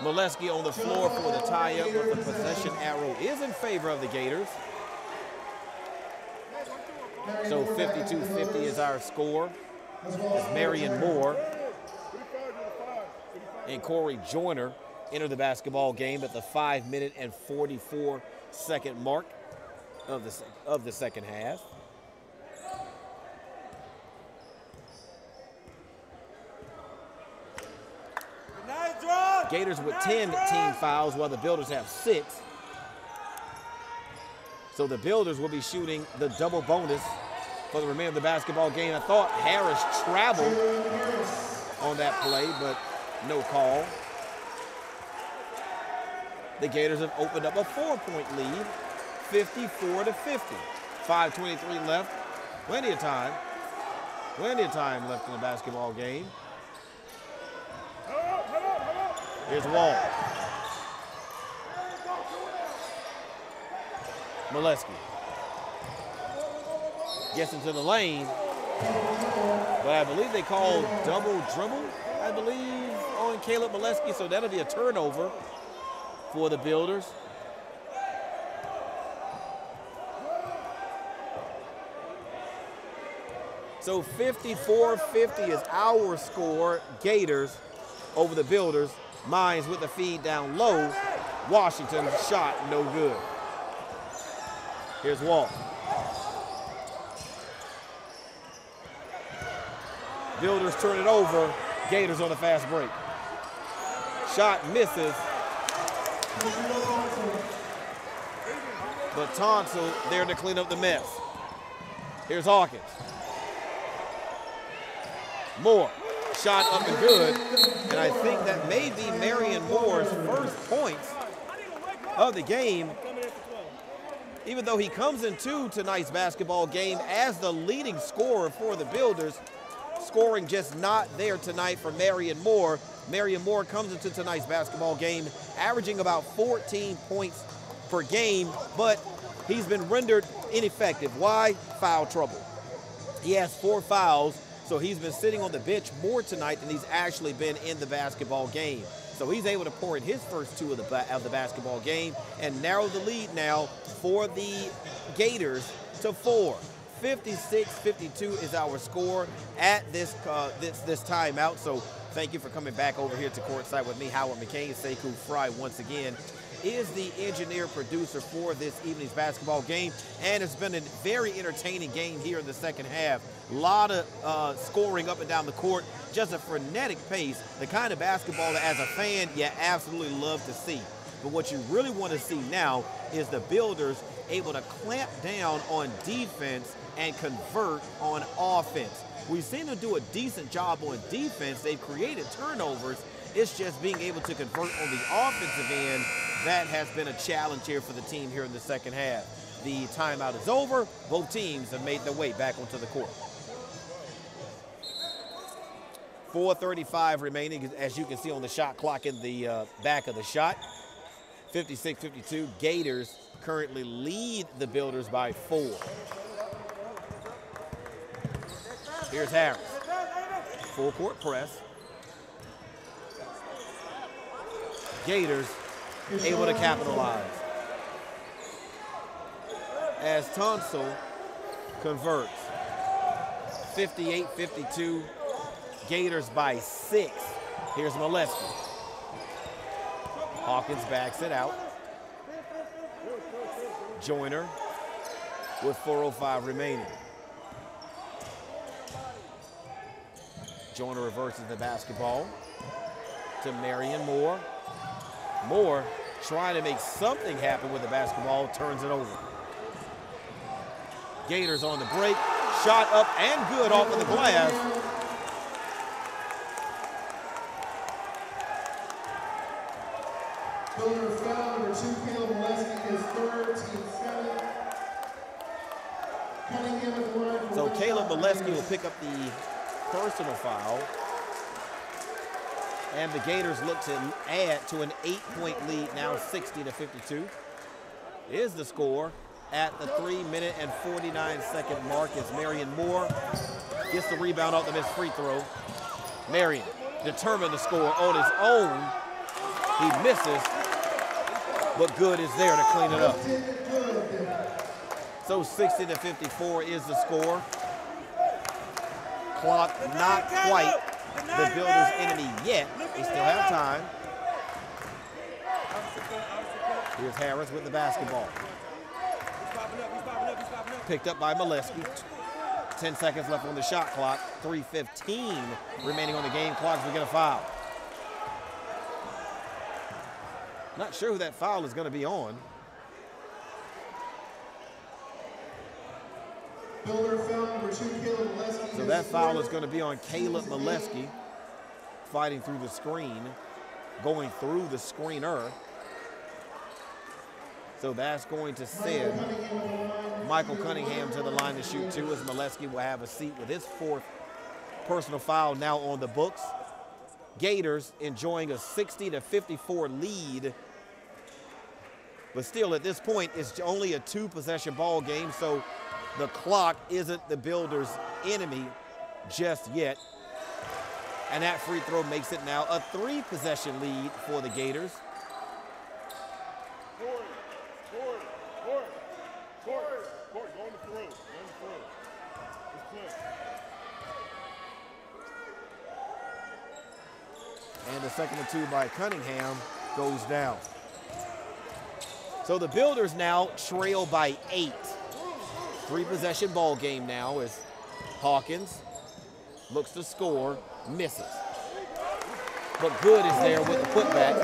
Molesky on the floor for the tie-up, but the possession arrow is in favor of the Gators. So 52-50 is our score. As Marion Moore and Corey Joyner enter the basketball game at the 5-minute and 44-second mark of the second half. Gators with 10 team fouls while the Builders have 6. So the Builders will be shooting the double bonus for the remainder of the basketball game. I thought Harris traveled on that play, but no call. The Gators have opened up a 4-point lead, 54-50. 5:23 left. Plenty of time left in the basketball game. Here's Wall. Molesky gets into the lane, but I believe they called double dribble, I believe, on Caleb Molesky, so that'll be a turnover for the Builders. So 54-50 is our score, Gators over the Builders. Mines with the feed down low. Washington's shot no good. Here's Wall. Builders turn it over. Gators on a fast break. Shot misses. But Tonsil there to clean up the mess. Here's Hawkins. Moore. Shot up and good. And I think that may be Marion Moore's first points of the game. Even though he comes into tonight's basketball game as the leading scorer for the Builders, scoring just not there tonight for Marion Moore. Marion Moore comes into tonight's basketball game averaging about 14 points per game, but he's been rendered ineffective. Why? Foul trouble. He has 4 fouls, so he's been sitting on the bench more tonight than he's actually been in the basketball game. So he's able to pour in his first 2 of the basketball game and narrow the lead now for the Gators to 4. 56-52 is our score at this timeout. So thank you for coming back over here to courtside with me, Howard McCain. Sekou Fry once again is the engineer producer for this evening's basketball game, and it's been a very entertaining game here in the second half. A lot of scoring up and down the court, just a frenetic pace, the kind of basketball that as a fan you absolutely love to see. But what you really want to see now is the Builders able to clamp down on defense and convert on offense. We've seen them do a decent job on defense. They've created turnovers. It's just being able to convert on the offensive end that has been a challenge here for the team here in the second half. The timeout is over. Both teams have made their way back onto the court. 4:35 remaining, as you can see on the shot clock in the back of the shot. 56-52. Gators currently lead the Builders by 4. Here's Harris. Full court press. Gators able to capitalize. As Tonsil converts. 58-52. Gators by 6. Here's Molesky. Hawkins backs it out. Joyner with 4:05 remaining. Joyner reverses the basketball to Marion Moore. Moore trying to make something happen with the basketball, turns it over. Gators on the break. Shot up and good off of the glass. Builders foul number 2, Caleb Molesky, is third, team 7. Cunningham at the line. So Caleb Molesky will pick up the personal foul. And the Gators look to add to an 8-point lead, now 60-52. Is the score at the 3-minute and 49-second mark as Marion Moore gets the rebound off the missed free throw. Marion determined to score on his own. He misses, but good is there to clean it up. So 60-54 is the score. Clock not quite the Builders' enemy yet. They still have time. Here's Harris with the basketball. Picked up by Molesky. 10 seconds left on the shot clock. 3:15 remaining on the game clock. We get a foul. Not sure who that foul is going to be on. So that foul is going to be on Caleb Molesky, fighting through the screen, going through the screener. So that's going to send Michael Cunningham to the line to shoot two, as Molesky will have a seat with his 4th personal foul now on the books. Gators enjoying a 60-54 lead. But still, at this point, it's only a 2-possession ball game, so the clock isn't the Builders' enemy just yet. And that free throw makes it now a 3-possession lead for the Gators. And the second and 2 by Cunningham goes down. So the Builders now trail by 8. 3-possession ball game now as Hawkins looks to score, misses. But Good is there with the putback.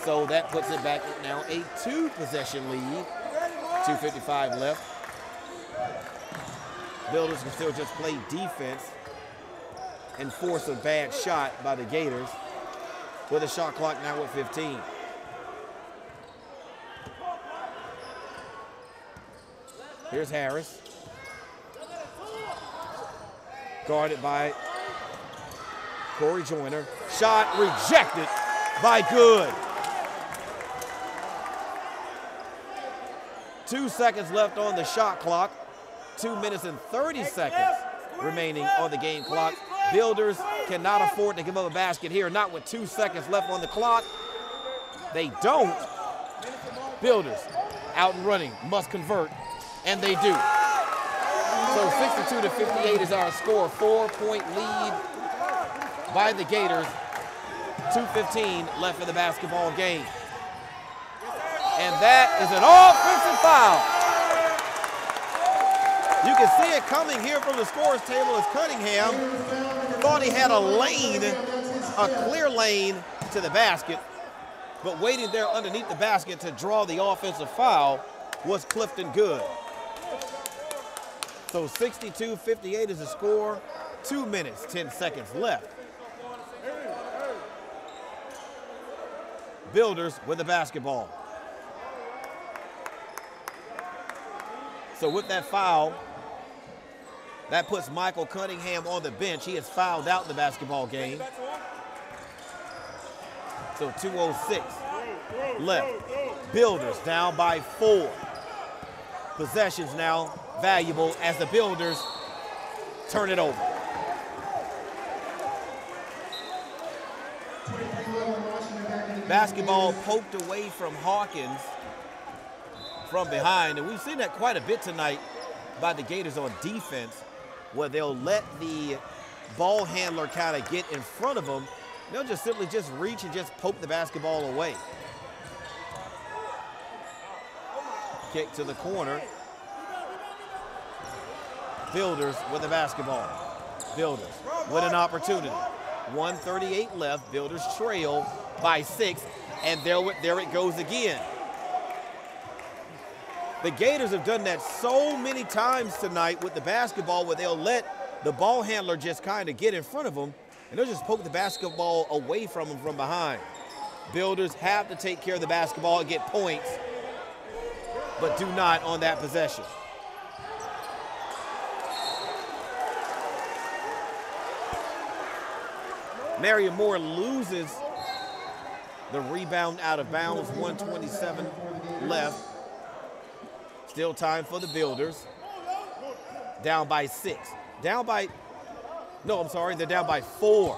So that puts it back at now a 2-possession lead. 2:55 left. Builders can still just play defense and force a bad shot by the Gators, with a shot clock now at 15. Here's Harris. Guarded by Corey Joyner. Shot rejected by Good. 2 seconds left on the shot clock. 2 minutes and 30 seconds remaining on the game clock. Builders cannot afford to give up a basket here, not with 2 seconds left on the clock. They don't. Builders out and running, must convert, and they do. So 62-58 is our score. 4-point lead by the Gators. 2:15 left in the basketball game. And that is an offensive foul. You can see it coming here from the scores table as Cunningham thought he had a lane, a clear lane to the basket, but waiting there underneath the basket to draw the offensive foul was Clifton Good. So 62-58 is the score. 2 minutes, 10 seconds left. Builders with the basketball. So with that foul, that puts Michael Cunningham on the bench. He has fouled out in the basketball game. So 2:06 left. Builders down by 4. Possessions now valuable as the Builders turn it over. Basketball poked away from Hawkins from behind, and we've seen that quite a bit tonight by the Gators on defense, where they'll let the ball handler kind of get in front of them. They'll just simply just reach and just poke the basketball away. Kick to the corner. Builders with the basketball. Builders with an opportunity. 1:38 left. Builders trail by 6, and there it goes again. The Gators have done that so many times tonight with the basketball, where they'll let the ball handler just kind of get in front of them, and they'll just poke the basketball away from them from behind. Builders have to take care of the basketball and get points, but do not on that possession. Marion Moore loses the rebound out of bounds. 1:27 left. Still time for the Builders. Down by 6. They're down by 4.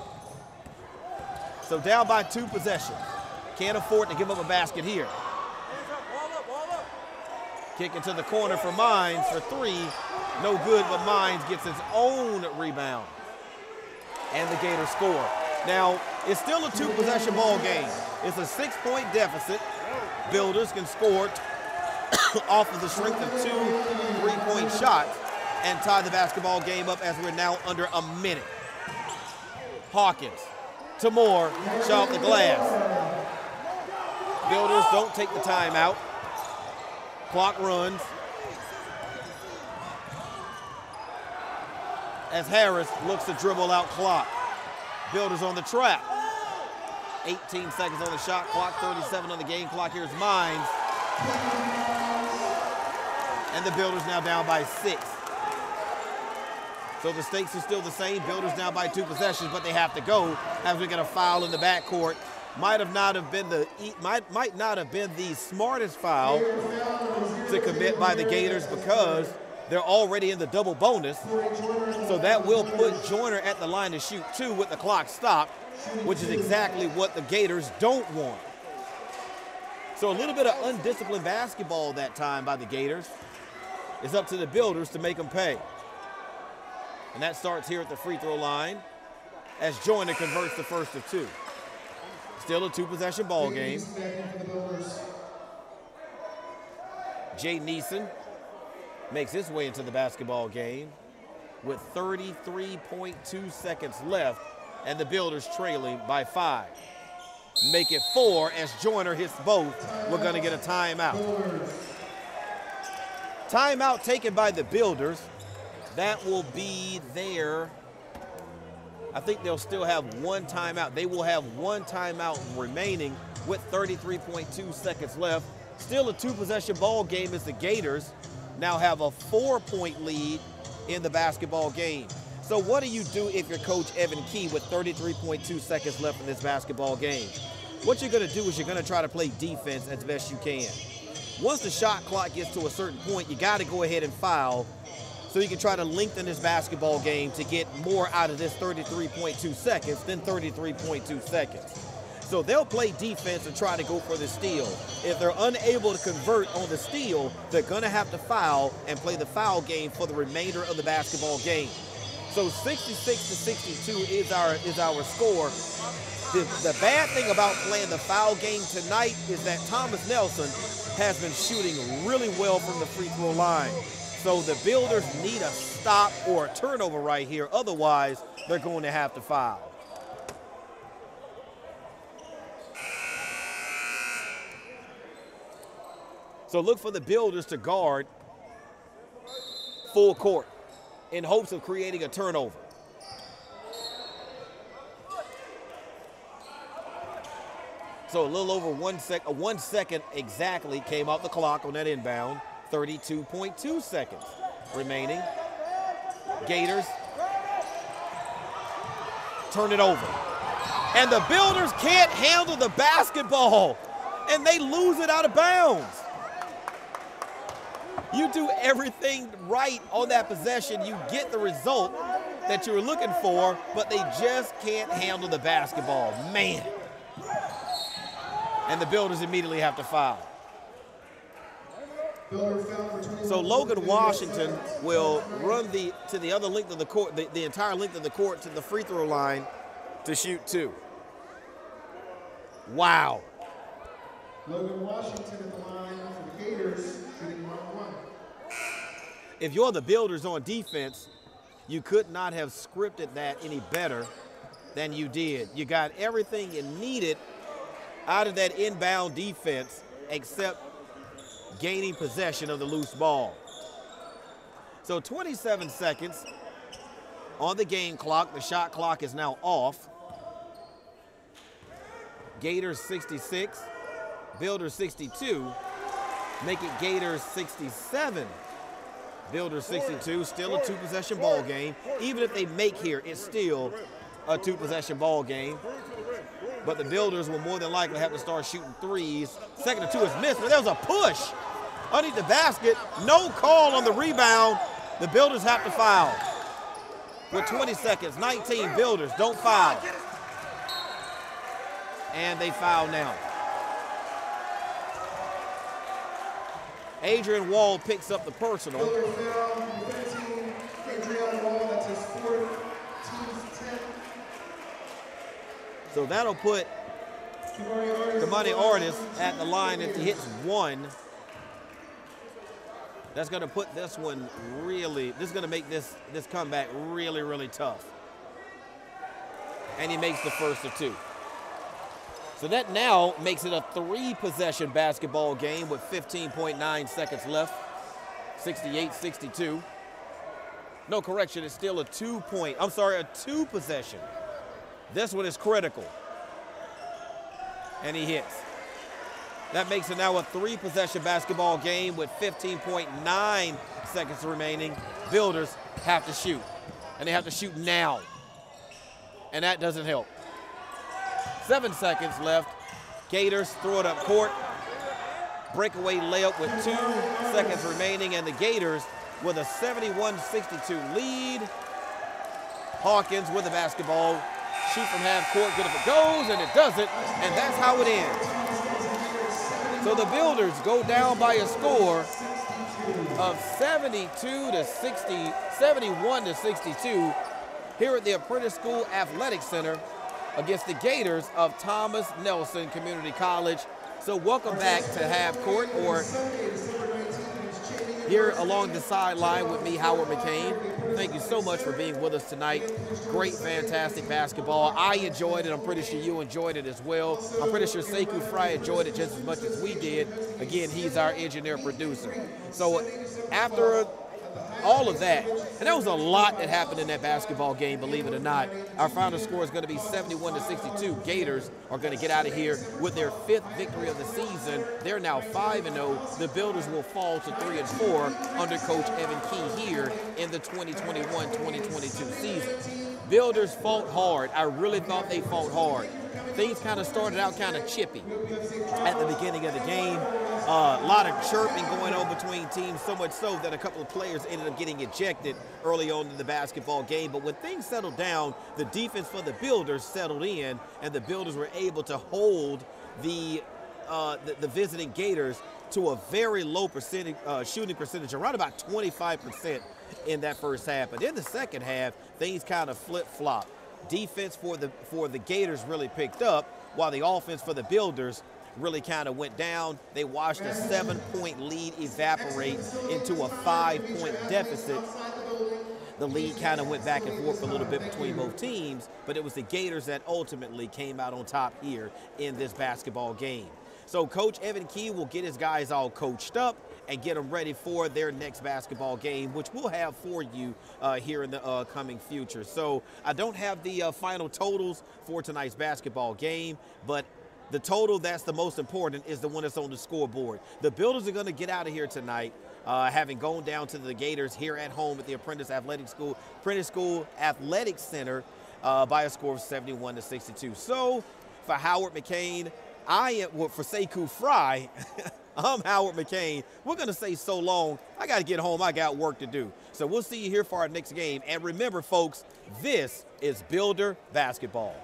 So down by 2 possessions. Can't afford to give up a basket here. Kick into the corner for Mines for 3. No good, but Mines gets his own rebound. And the Gators score. Now, it's still a 2-possession ball game. It's a 6-point deficit. Builders can score off of the strength of 2 3-point shots and tie the basketball game up as we're now under a minute. Hawkins to Moore, shot off the glass. Builders don't take the timeout. Clock runs. As Harris looks to dribble out clock. Builders on the trap. 18 seconds on the shot clock, 37 on the game clock. Here's Mines. And the Builders now down by 6. So the stakes are still the same. Builders now by 2 possessions, but they have to go as we get a foul in the backcourt. Might not have been the smartest foul to commit by the Gators because they're already in the double bonus. So that will put Joyner at the line to shoot 2 with the clock stopped, which is exactly what the Gators don't want. So a little bit of undisciplined basketball that time by the Gators. It's up to the Builders to make them pay. And that starts here at the free throw line as Joyner converts the first of 2. Still a 2-possession ball game. Jay Neeson makes his way into the basketball game with 33.2 seconds left and the Builders trailing by 5. Make it 4 as Joyner hits both. We're going to get a timeout. Timeout taken by the Builders. That will be there. I think they'll still have 1 timeout. They will have 1 timeout remaining with 33.2 seconds left. Still a 2-possession ball game as the Gators now have a 4-point lead in the basketball game. So what do you do if you're Coach Evan Key with 33.2 seconds left in this basketball game? What you're going to do is you're going to try to play defense as best you can. Once the shot clock gets to a certain point, you got to go ahead and foul so you can try to lengthen this basketball game to get more out of this 33.2 seconds than 33.2 seconds. So they'll play defense and try to go for the steal. If they're unable to convert on the steal, they're going to have to foul and play the foul game for the remainder of the basketball game. So 66-62 is our score. The bad thing about playing the foul game tonight is that Thomas Nelson has been shooting really well from the free throw line. So the Builders need a stop or a turnover right here. Otherwise, they're going to have to foul. So look for the Builders to guard full court in hopes of creating a turnover. So a little over 1 second exactly came off the clock on that inbound. 32.2 seconds remaining. Gators turn it over. And the Builders can't handle the basketball, and they lose it out of bounds. You do everything right on that possession, you get the result that you were looking for, but they just can't handle the basketball. Man. And the Builders immediately have to foul. So Logan Washington will run to the other length of the court, the entire length of the court to the free throw line to shoot 2. Wow. Logan Washington at the line for the Gators, shooting 1-1. If you're the Builders on defense, you could not have scripted that any better than you did. You got everything you needed out of that inbound defense except gaining possession of the loose ball. So 27 seconds on the game clock. The shot clock is now off. Gators 66, Builders 62, make it Gators 67. Builders 62, still a 2-possession ball game. Even if they make here, it's still a 2-possession ball game. But the Builders will more than likely have to start shooting threes. Second of 2 is missed, but there was a push underneath the basket. No call on the rebound. The Builders have to foul. With 20 seconds, 19 Builders, don't foul. And they foul now. Adrian Wall picks up the personal. So that'll put Kamani Artis at the line. If he hits one, that's going to put this one really, this is going to make this comeback really, really tough. And he makes the first of two. So that now makes it a 3-possession basketball game with 15.9 seconds left. 68-62. No, correction, it's still a 2-possession. This one is critical. And he hits. That makes it now a 3-possession basketball game with 15.9 seconds remaining. Builders have to shoot, and they have to shoot now. And that doesn't help. 7 seconds left. Gators throw it up court. Breakaway layup with 2 seconds remaining, and the Gators with a 71-62 lead. Hawkins with the basketball. Shoot from half court, good if it goes, and it doesn't, and that's how it ends. So the Builders go down by a score of 71-62 here at the Apprentice School Athletic Center against the Gators of Thomas Nelson Community College. So welcome back to half court, or here along the sideline with me, Howard McCain. Thank you so much for being with us tonight. Great, fantastic basketball. I enjoyed it. I'm pretty sure you enjoyed it as well. I'm pretty sure Sekou Fry enjoyed it just as much as we did. Again, he's our engineer producer. So after all of that, and there was a lot that happened in that basketball game, believe it or not. Our final score is going to be 71-62. Gators are going to get out of here with their 5th victory of the season. They're now 5-0. The Builders will fall to 3-4 under Coach Evan Key here in the 2021-2022 season. Builders fought hard. I really thought they fought hard. Things kind of started out kind of chippy at the beginning of the game. A lot of chirping going on between teams, so much so that a couple of players ended up getting ejected early on in the basketball game. But when things settled down, the defense for the Builders settled in, and the Builders were able to hold the visiting Gators to a very low shooting percentage, around about 25% in that first half. But in the second half, things kind of flip-flopped. Defense for the Gators really picked up, while the offense for the Builders really kind of went down. They watched a 7-point lead evaporate into a 5-point deficit. The lead kind of went back and forth a little bit between both teams, but it was the Gators that ultimately came out on top here in this basketball game. So Coach Evan Key will get his guys all coached up and get them ready for their next basketball game, which we'll have for you here in the coming future. So I don't have the final totals for tonight's basketball game, but the total that's the most important is the one that's on the scoreboard. The Builders are going to get out of here tonight, having gone down to the Gators here at home at the Apprentice School Athletic Center by a score of 71-62. So for Howard McCain, for Sekou Fry, I'm Howard McCain. We're going to say so long. I got to get home. I got work to do. So we'll see you here for our next game. And remember, folks, this is Builder Basketball.